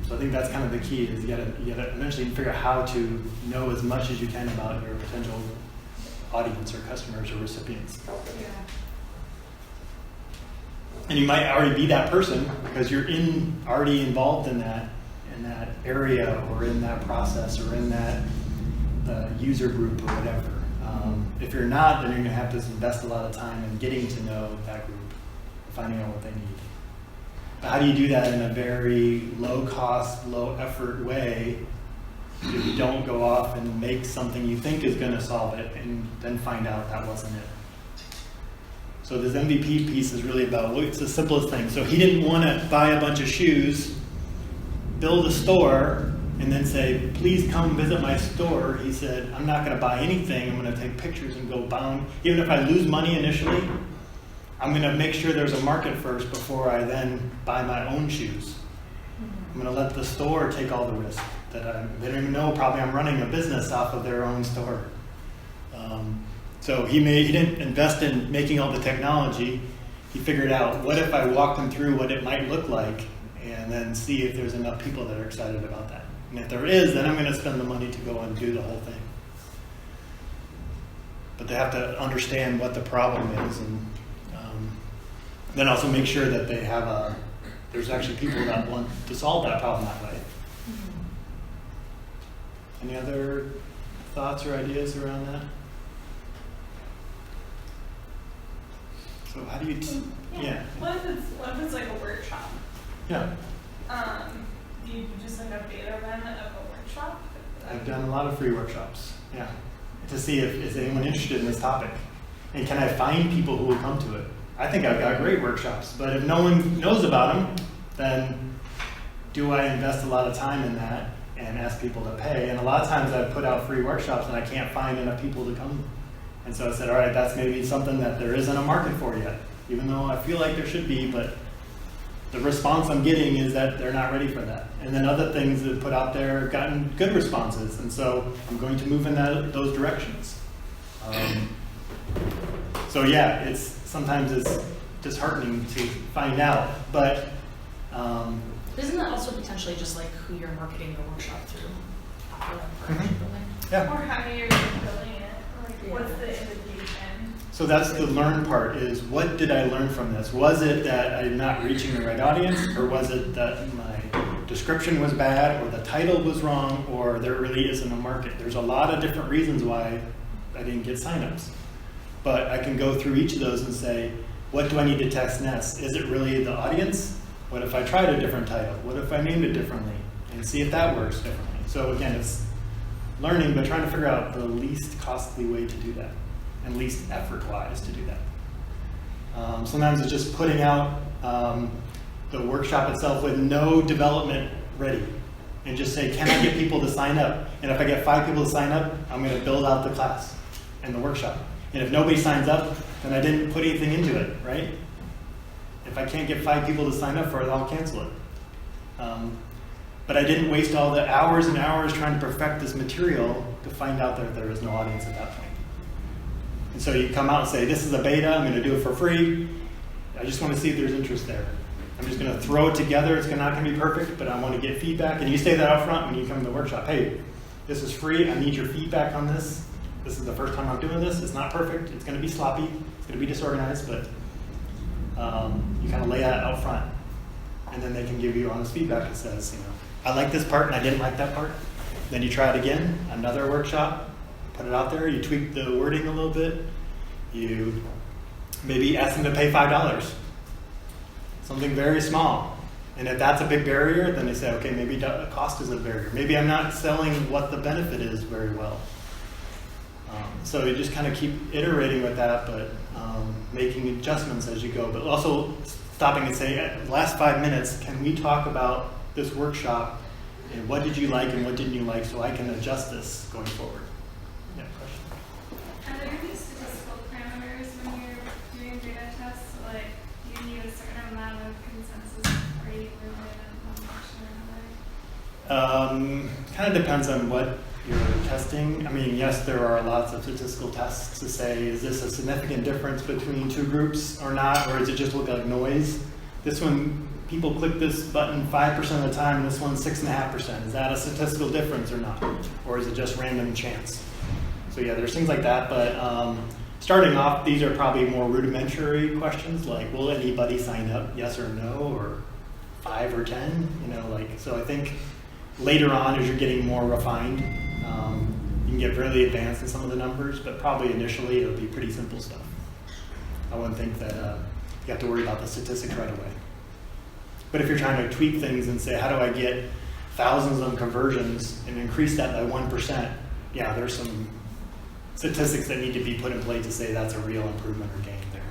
So I think that's kind of the key, is you gotta eventually figure out how to know as much as you can about your potential audience or customers or recipients. Yeah. And you might already be that person because you're already involved in that area or in that process or in that user group or whatever. If you're not, then you're going to have to invest a lot of time in getting to know that group, finding out what they need. But how do you do that in a very low cost, low effort way? You don't go off and make something you think is going to solve it and then find out that wasn't it. So this MVP piece is really about, well, it's the simplest thing. So he didn't want to buy a bunch of shoes, build a store, and then say, please come visit my store. He said, I'm not going to buy anything. I'm going to take pictures and go bound. Even if I lose money initially, I'm going to make sure there's a market first before I then buy my own shoes. I'm going to let the store take all the risk. They don't even know probably I'm running a business off of their own store. So he didn't invest in making all the technology. He figured out, what if I walk them through what it might look like and then see if there's enough people that are excited about that. And if there is, then I'm going to spend the money to go and do the whole thing. But they have to understand what the problem is, and then also make sure that they have there's actually people that want to solve that problem that way. Any other thoughts or ideas around that? So how do you, yeah. What if it's like a workshop? Yeah. Do you do just like a beta run of a workshop? I've done a lot of free workshops, yeah. To see if is anyone interested in this topic. And can I find people who will come to it? I think I've got great workshops, but if no one knows about them, then do I invest a lot of time in that and ask people to pay? And a lot of times I've put out free workshops and I can't find enough people to come. And so I said, all right, that's maybe something that there isn't a market for yet, even though I feel like there should be, but the response I'm getting is that they're not ready for that. And then other things that put out there have gotten good responses, and so I'm going to move in those directions. So yeah, sometimes it's disheartening to find out, but isn't that also potentially just like who you're marketing the workshop through? Yeah. Or how many years you're building it? Like, what's the invitation? So that's the learn part, is what did I learn from this? Was it that I'm not reaching the right audience, or was it that my description was bad, or the title was wrong, or there really isn't a market? There's a lot of different reasons why I didn't get signups. But I can go through each of those and say, what do I need to test next? Is it really the audience? What if I tried a different title? What if I named it differently? And see if that works differently. So again, it's learning, but trying to figure out the least costly way to do that, and least effort-wise to do that. Sometimes it's just putting out the workshop itself with no development ready, and just say, can I get people to sign up? And if I get 5 people to sign up, I'm going to build out the class and the workshop. And if nobody signs up, then I didn't put anything into it, right? If I can't get 5 people to sign up for it, I'll cancel it. But I didn't waste all the hours and hours trying to perfect this material to find out that there was no audience at that point. And so you come out and say, this is a beta, I'm going to do it for free. I just want to see if there's interest there. I'm just going to throw it together. It's not going to be perfect, but I want to get feedback. And you say that up front when you come to the workshop. Hey, this is free. I need your feedback on this. This is the first time I'm doing this. It's not perfect. It's going to be sloppy. It's going to be disorganized, but you kind of lay that out front. And then they can give you honest feedback that says, I like this part and I didn't like that part. Then you try it again, another workshop, put it out there, you tweak the wording a little bit. You maybe ask them to pay $5. Something very small. And if that's a big barrier, then they say, okay, maybe the cost is a barrier. Maybe I'm not selling what the benefit is very well. So you just kind of keep iterating with that, but making adjustments as you go. But also stopping and saying, last 5 minutes, can we talk about this workshop and what did you like and what didn't you like, so I can adjust this going forward. Yeah, question. Are there any statistical parameters when you're doing data tests? Like, do you need a certain amount of consensus rate or one direction or another? Kind of depends on what you're testing. I mean, yes, there are lots of statistical tests to say, is this a significant difference between 2 groups or not, or does it just look like noise? This one, people click this button 5% of the time, this one's 6.5%. Is that a statistical difference or not? Or is it just random chance? So yeah, there's things like that, but starting off, these are probably more rudimentary questions, like will anybody sign up, yes or no, or 5 or 10, so I think later on, as you're getting more refined, you can get really advanced in some of the numbers, but probably initially it'll be pretty simple stuff. I wouldn't think that you have to worry about the statistics right away. But if you're trying to tweak things and say, how do I get thousands of conversions and increase that by 1%, yeah, there's some statistics that need to be put in place to say that's a real improvement or gain there.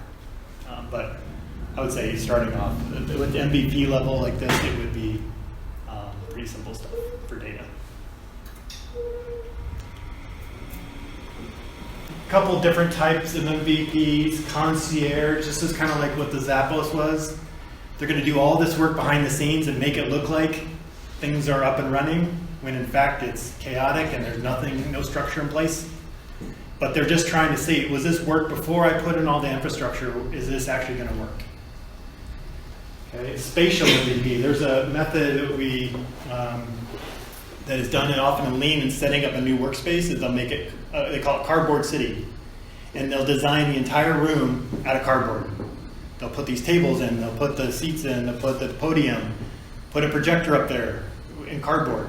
But I would say starting off with the MVP level like this, it would be pretty simple stuff for data. A couple different types of MVPs. Concierge, this is kind of like what the Zappos was. They're going to do all this work behind the scenes and make it look like things are up and running, when in fact it's chaotic and there's no structure in place. But they're just trying to see, was this work before I put in all the infrastructure? Is this actually going to work? Okay, spatial MVP. There's a method that that is done often in Lean in setting up a new workspace. Is they'll make it, they call it Cardboard City, and they'll design the entire room out of cardboard. They'll put these tables in, they'll put the seats in, they'll put the podium, put a projector up there in cardboard.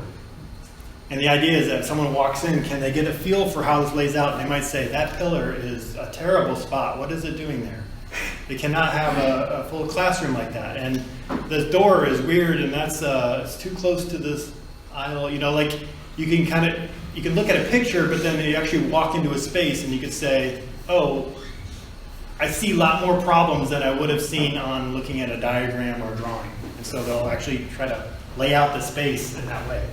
And the idea is that if someone walks in, can they get a feel for how this lays out? And they might say, that pillar is a terrible spot. What is it doing there? They cannot have a full classroom like that. And this door is weird, and that's it's too close to this aisle. Like you can look at a picture, but then you actually walk into a space and you could say, oh, I see a lot more problems than I would have seen on looking at a diagram or a drawing. And so they'll actually try to lay out the space in that way.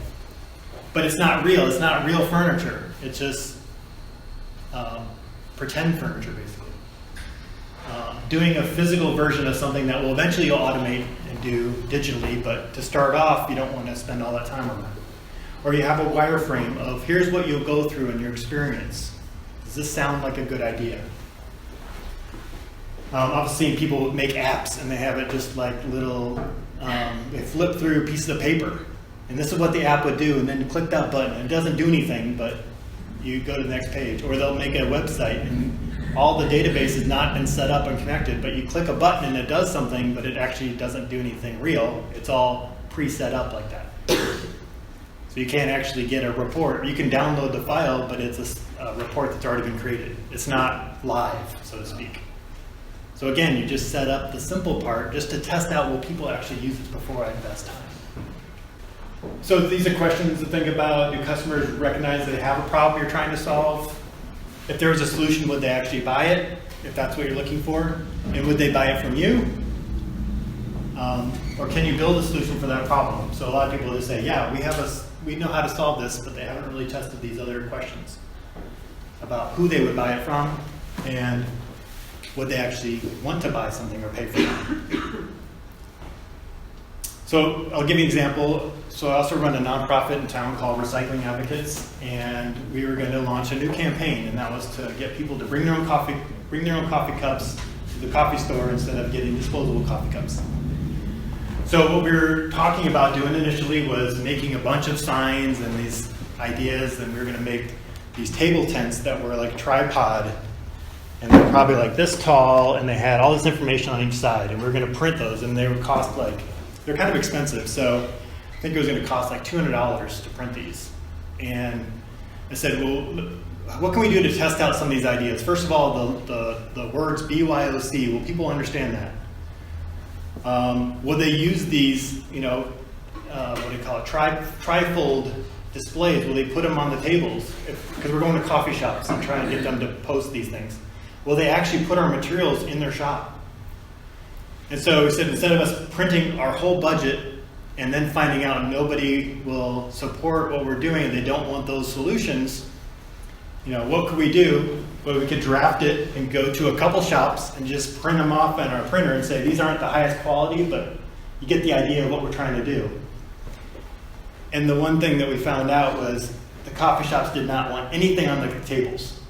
But it's not real. It's not real furniture. It's just pretend furniture, basically. Doing a physical version of something that will eventually automate and do digitally, but to start off, you don't want to spend all that time on that. Or you have a wireframe of here's what you'll go through in your experience. Does this sound like a good idea? I've seen people make apps and they have it just like little, they flip through pieces of paper. And this is what the app would do, and then you click that button. It doesn't do anything, but you go to the next page. Or they'll make a website and all the database has not been set up and connected, but you click a button and it does something, but it actually doesn't do anything real. It's all pre-set up like that. So you can't actually get a report. You can download the file, but it's a report that's already been created. It's not live, so to speak. So again, you just set up the simple part just to test out will people actually use it before I invest time. So these are questions to think about. Do customers recognize they have a problem you're trying to solve? If there was a solution, would they actually buy it, if that's what you're looking for? And would they buy it from you? Or can you build a solution for that problem? So a lot of people just say, yeah, we know how to solve this, but they haven't really tested these other questions about who they would buy it from and would they actually want to buy something or pay for it. So I'll give you an example. So I also run a nonprofit in town called Recycling Advocates, and we were going to launch a new campaign, and that was to get people to bring their own coffee cups to the coffee store instead of getting disposable coffee cups. So what we were talking about doing initially was making a bunch of signs and these ideas, and we were going to make these table tents that were like a tripod, and they were probably like this tall, and they had all this information on each side, and we were going to print those, and they would cost like, they're kind of expensive, so I think it was going to cost like $200 to print these. And I said, well, what can we do to test out some of these ideas? First of all, the words BYOC, will people understand that? Will they use these, what do you call it, trifold displays? Will they put them on the tables? Because we're going to coffee shops and trying to get them to post these things. Will they actually put our materials in their shop? And so we said, instead of us printing our whole budget and then finding out nobody will support what we're doing and they don't want those solutions, what could we do? Well, we could draft it and go to a couple shops and just print them off on our printer and say, these aren't the highest quality, but you get the idea of what we're trying to do. And the one thing that we found out was the coffee shops did not want anything on the tables.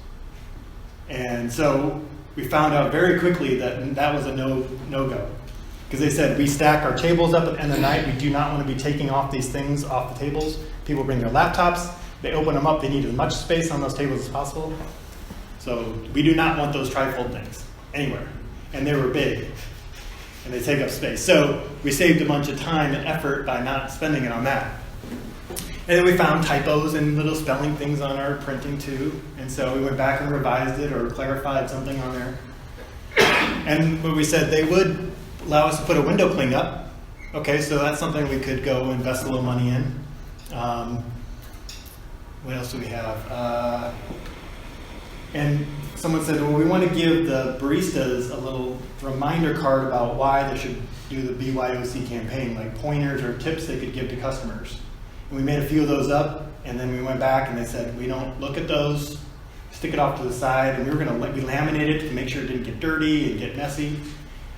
And so we found out very quickly that that was a no-go. Because they said, we stack our tables up at the end of the night. We do not want to be taking off these things off the tables. People bring their laptops. They open them up. They need as much space on those tables as possible. So we do not want those trifold things anywhere. And they were big. And they take up space. So we saved a bunch of time and effort by not spending it on that. And then we found typos and little spelling things on our printing too. And so we went back and revised it or clarified something on there. And when we said they would allow us to put a window cling up. Okay, so that's something we could go invest a little money in. What else do we have? And someone said, well, we want to give the baristas a little reminder card about why they should do the BYOC campaign, like pointers or tips they could give to customers. And we made a few of those up, and then we went back and they said, we don't look at those, stick it off to the side, and we were going to laminate it to make sure it didn't get dirty and get messy.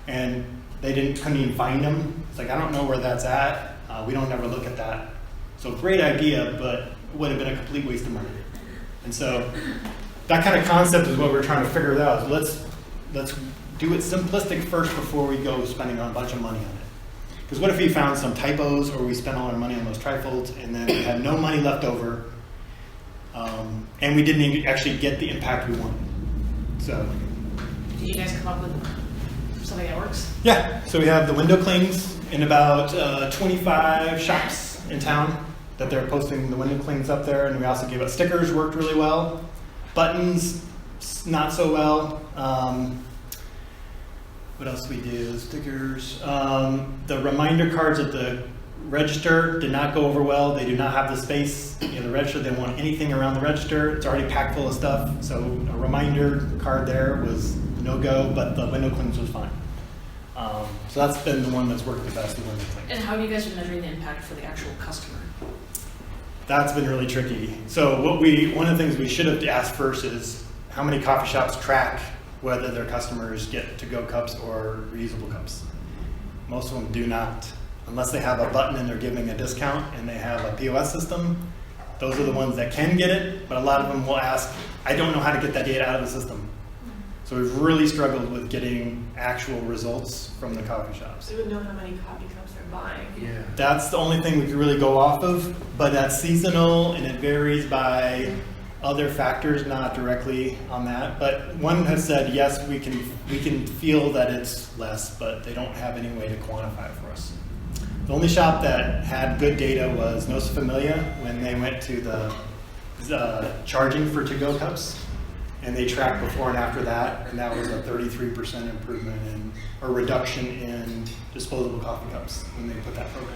And they couldn't even find them. It's like, I don't know where that's at. We don't ever look at that. So great idea, but it would have been a complete waste of money. And so that kind of concept is what we're trying to figure out. Let's do it simplistic first before we go spending a bunch of money on it. Because what if we found some typos or we spent all our money on those trifolds and then we had no money left over and we didn't even actually get the impact we wanted. So, did you guys come up with something that works? Yeah, so we have the window clings in about 25 shops in town that they're posting the window clings up there, and we also gave out stickers, worked really well. Buttons, not so well. What else do we do? Stickers. The reminder cards at the register did not go over well. They do not have the space. The register, they don't want anything around the register. It's already packed full of stuff. So a reminder card there was no-go, but the window clings was fine. So that's been the one that's worked the best, the window clings. And how have you guys been measuring the impact for the actual customer? That's been really tricky. So one of the things we should have asked first is how many coffee shops track whether their customers get to-go cups or reusable cups. Most of them do not. Unless they have a button and they're giving a discount and they have a POS system, those are the ones that can get it, but a lot of them will ask, I don't know how to get that data out of the system. So we've really struggled with getting actual results from the coffee shops. They would know how many coffee cups they're buying. Yeah. That's the only thing we could really go off of, but that's seasonal and it varies by other factors, not directly on that. But one has said, yes, we can feel that it's less, but they don't have any way to quantify it for us. The only shop that had good data was Nosa Familia when they went to the charging for to-go cups, and they tracked before and after that, and that was a 33% improvement or reduction in disposable coffee cups when they put that program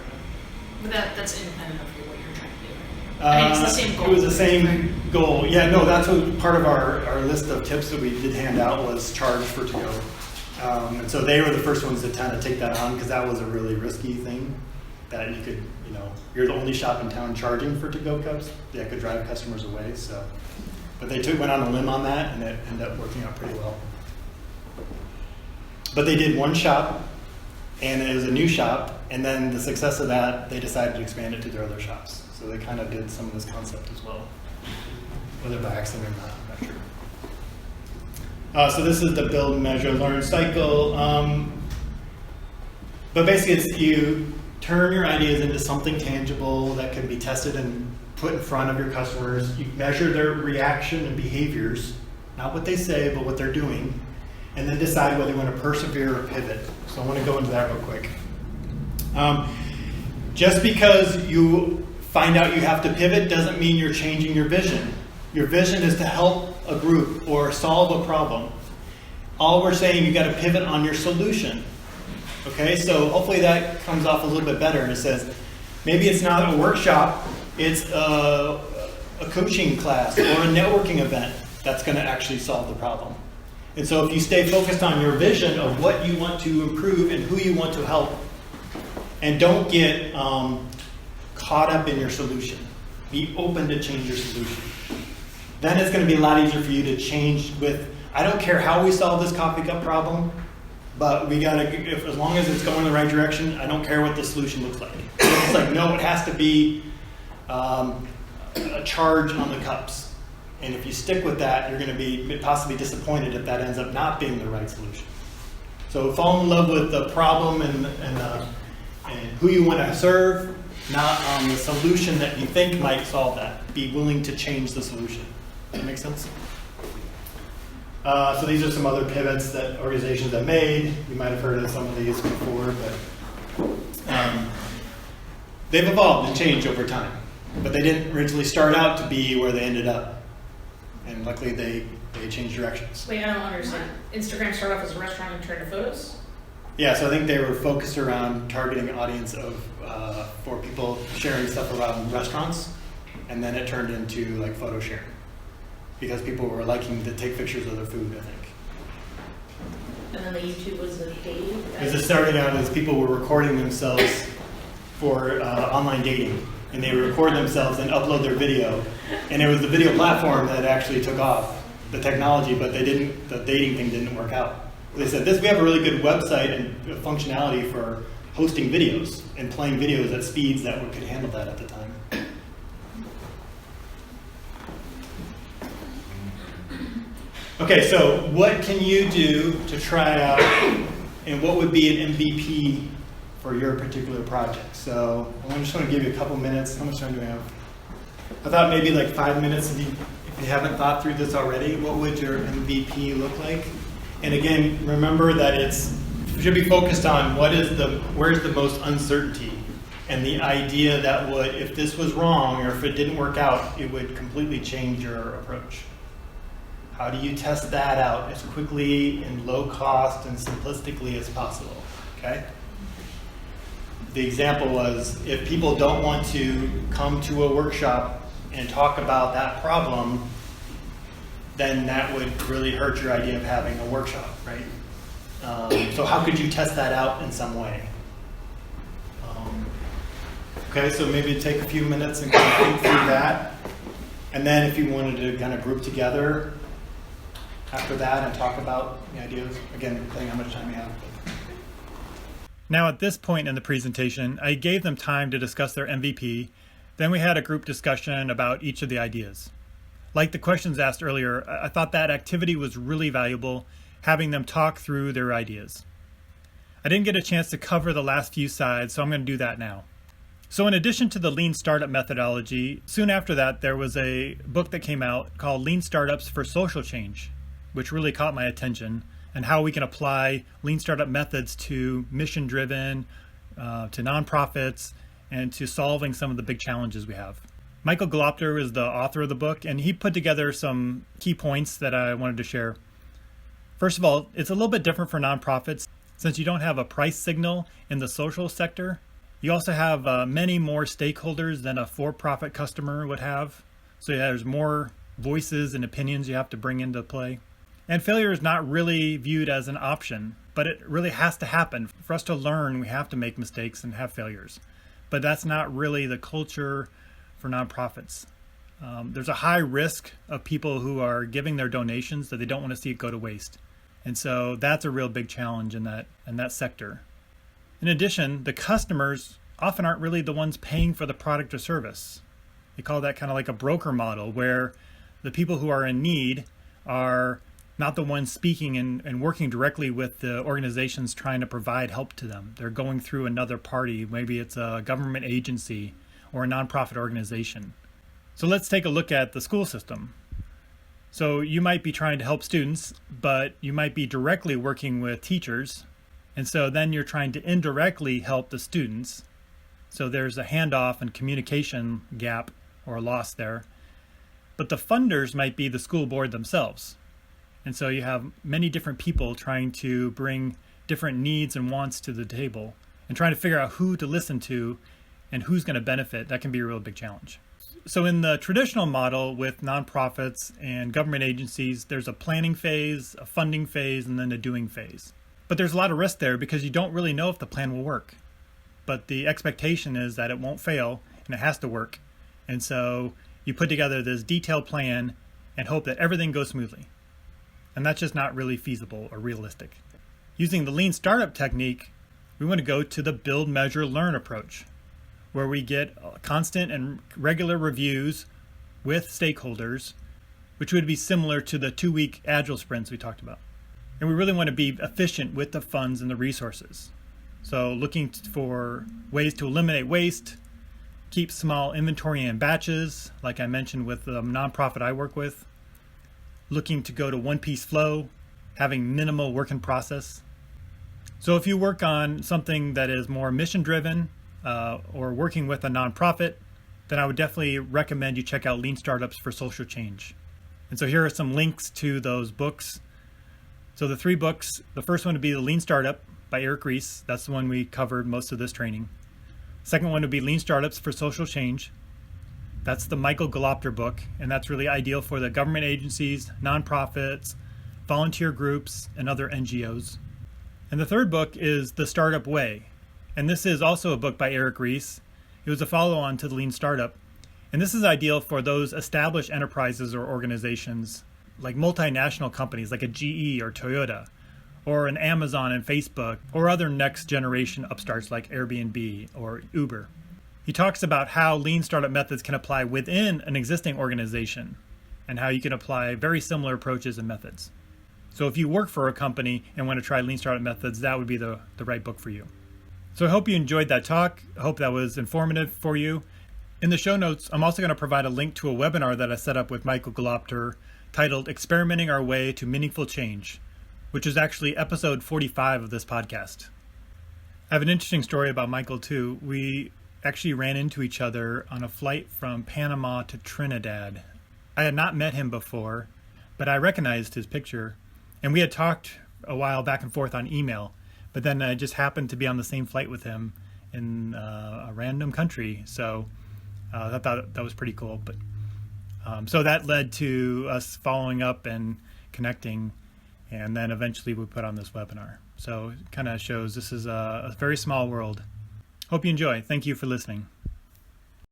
in. But that's independent of what you're trying to do. I mean, it's the same goal. It was the same goal. Yeah, no, that's what part of our list of tips that we did hand out was charge for to-go. And so they were the first ones to kind of take that on because that was a really risky thing that you could, you're the only shop in town charging for to-go cups. That could drive customers away. So, but they went on a limb on that and it ended up working out pretty well. But they did one shop and it was a new shop, and then the success of that, they decided to expand it to their other shops. So they kind of did some of this concept as well. Whether by accident or not, I'm not sure. So this is the build, measure, learn cycle. But basically it's you turn your ideas into something tangible that can be tested and put in front of your customers. You measure their reaction and behaviors, not what they say, but what they're doing, and then decide whether you want to persevere or pivot. So I want to go into that real quick. Just because you find out you have to pivot doesn't mean you're changing your vision. Your vision is to help a group or solve a problem. All we're saying, you got to pivot on your solution. Okay, so hopefully that comes off a little bit better and it says, maybe it's not a workshop, it's a coaching class or a networking event that's going to actually solve the problem. And so if you stay focused on your vision of what you want to improve and who you want to help, and don't get caught up in your solution. Be open to change your solution. Then it's going to be a lot easier for you to change with, I don't care how we solve this coffee cup problem, but we got to, as long as it's going in the right direction, I don't care what the solution looks like. It's like, no, it has to be a charge on the cups. And if you stick with that, you're going to be possibly disappointed if that ends up not being the right solution. So fall in love with the problem and who you want to serve, not on the solution that you think might solve that. Be willing to change the solution. Does that make sense? So these are some other pivots that organizations have made. You might have heard of some of these before, but they've evolved and changed over time. But they didn't originally start out to be where they ended up. And luckily they changed directions. Wait, I don't understand. Instagram started off as a restaurant and turned to photos? Yeah, so I think they were focused around targeting an audience of for people sharing stuff around restaurants, and then it turned into like photo sharing because people were liking to take pictures of their food, I think. And then the YouTube was the dating? Because it started out as people were recording themselves for online dating, and they would record themselves and upload their video, and it was the video platform that actually took off, the technology, but the dating thing didn't work out. They said, we have a really good website and functionality for hosting videos and playing videos at speeds that could handle that at the time. Okay, so what can you do to try out, and what would be an MVP for your particular project? So I just want to give you a couple minutes. How much time do we have? I thought maybe like 5 minutes if you haven't thought through this already. What would your MVP look like? And again, remember that it should be focused on where's the most uncertainty, and the idea that if this was wrong or if it didn't work out, it would completely change your approach. How do you test that out as quickly and low cost and simplistically as possible? Okay. The example was, if people don't want to come to a workshop and talk about that problem, then that would really hurt your idea of having a workshop, right? So how could you test that out in some way? Okay, so maybe take a few minutes and kind of think through that. And then if you wanted to kind of group together after that and talk about the ideas, again, depending how much time you have. Now at this point in the presentation, I gave them time to discuss their MVP. Then we had a group discussion about each of the ideas. Like the questions asked earlier, I thought that activity was really valuable, having them talk through their ideas. I didn't get a chance to cover the last few sides, so I'm going to do that now. So in addition to the Lean Startup methodology, soon after that there was a book that came out called Lean Startups for Social Change, which really caught my attention, and how we can apply Lean Startup methods to mission-driven, to nonprofits, and to solving some of the big challenges we have. Michael Golopter is the author of the book, and he put together some key points that I wanted to share. First of all, it's a little bit different for nonprofits. Since you don't have a price signal in the social sector, you also have many more stakeholders than a for-profit customer would have. So there's more voices and opinions you have to bring into play. And failure is not really viewed as an option, but it really has to happen. For us to learn, we have to make mistakes and have failures. But that's not really the culture for nonprofits. There's a high risk of people who are giving their donations that they don't want to see it go to waste. And so that's a real big challenge in that sector. In addition, the customers often aren't really the ones paying for the product or service. They call that kind of like a broker model, where the people who are in need are not the ones speaking and working directly with the organizations trying to provide help to them. They're going through another party. Maybe it's a government agency or a nonprofit organization. So let's take a look at the school system. So you might be trying to help students, but you might be directly working with teachers. And so then you're trying to indirectly help the students. So there's a handoff and communication gap or loss there. But the funders might be the school board themselves. And so you have many different people trying to bring different needs and wants to the table and trying to figure out who to listen to and who's going to benefit. That can be a real big challenge. So in the traditional model with nonprofits and government agencies, there's a planning phase, a funding phase, and then a doing phase. But there's a lot of risk there because you don't really know if the plan will work. But the expectation is that it won't fail and it has to work. And so you put together this detailed plan and hope that everything goes smoothly. And that's just not really feasible or realistic. Using the Lean Startup technique, we want to go to the build, measure, learn approach, where we get constant and regular reviews with stakeholders, which would be similar to the 2-week agile sprints we talked about. And we really want to be efficient with the funds and the resources. So looking for ways to eliminate waste, keep small inventory and batches, like I mentioned with the nonprofit I work with, looking to go to one-piece flow, having minimal work in process. So if you work on something that is more mission-driven or working with a nonprofit, then I would definitely recommend you check out Lean Startups for Social Change. And so here are some links to those books. So the 3 books, the first one would be The Lean Startup by Eric Ries. That's the one we covered most of this training. Second one would be Lean Startups for Social Change. That's the Michael Golopter book, and that's really ideal for the government agencies, nonprofits, volunteer groups, and other NGOs. And the third book is The Startup Way, and this is also a book by Eric Ries. It was a follow-on to the Lean Startup, and this is ideal for those established enterprises or organizations like multinational companies like a GE or Toyota, or an Amazon and Facebook, or other next generation upstarts like Airbnb or Uber. He talks about how Lean Startup methods can apply within an existing organization and how you can apply very similar approaches and methods. So if you work for a company and want to try Lean Startup methods, that would be the right book for you. So I hope you enjoyed that talk. I hope that was informative for you. In the show notes, I'm also going to provide a link to a webinar that I set up with Michael Golopter titled Experimenting Our Way to Meaningful Change, which is actually episode 45 of this podcast. I have an interesting story about Michael too. We actually ran into each other on a flight from Panama to Trinidad. I had not met him before, but I recognized his picture, and we had talked a while back and forth on email, but then I just happened to be on the same flight with him in a random country, so I thought that was pretty cool. But so that led to us following up and connecting, and then eventually we put on this webinar. So it kind of shows this is a very small world. Hope you enjoy. Thank you for listening.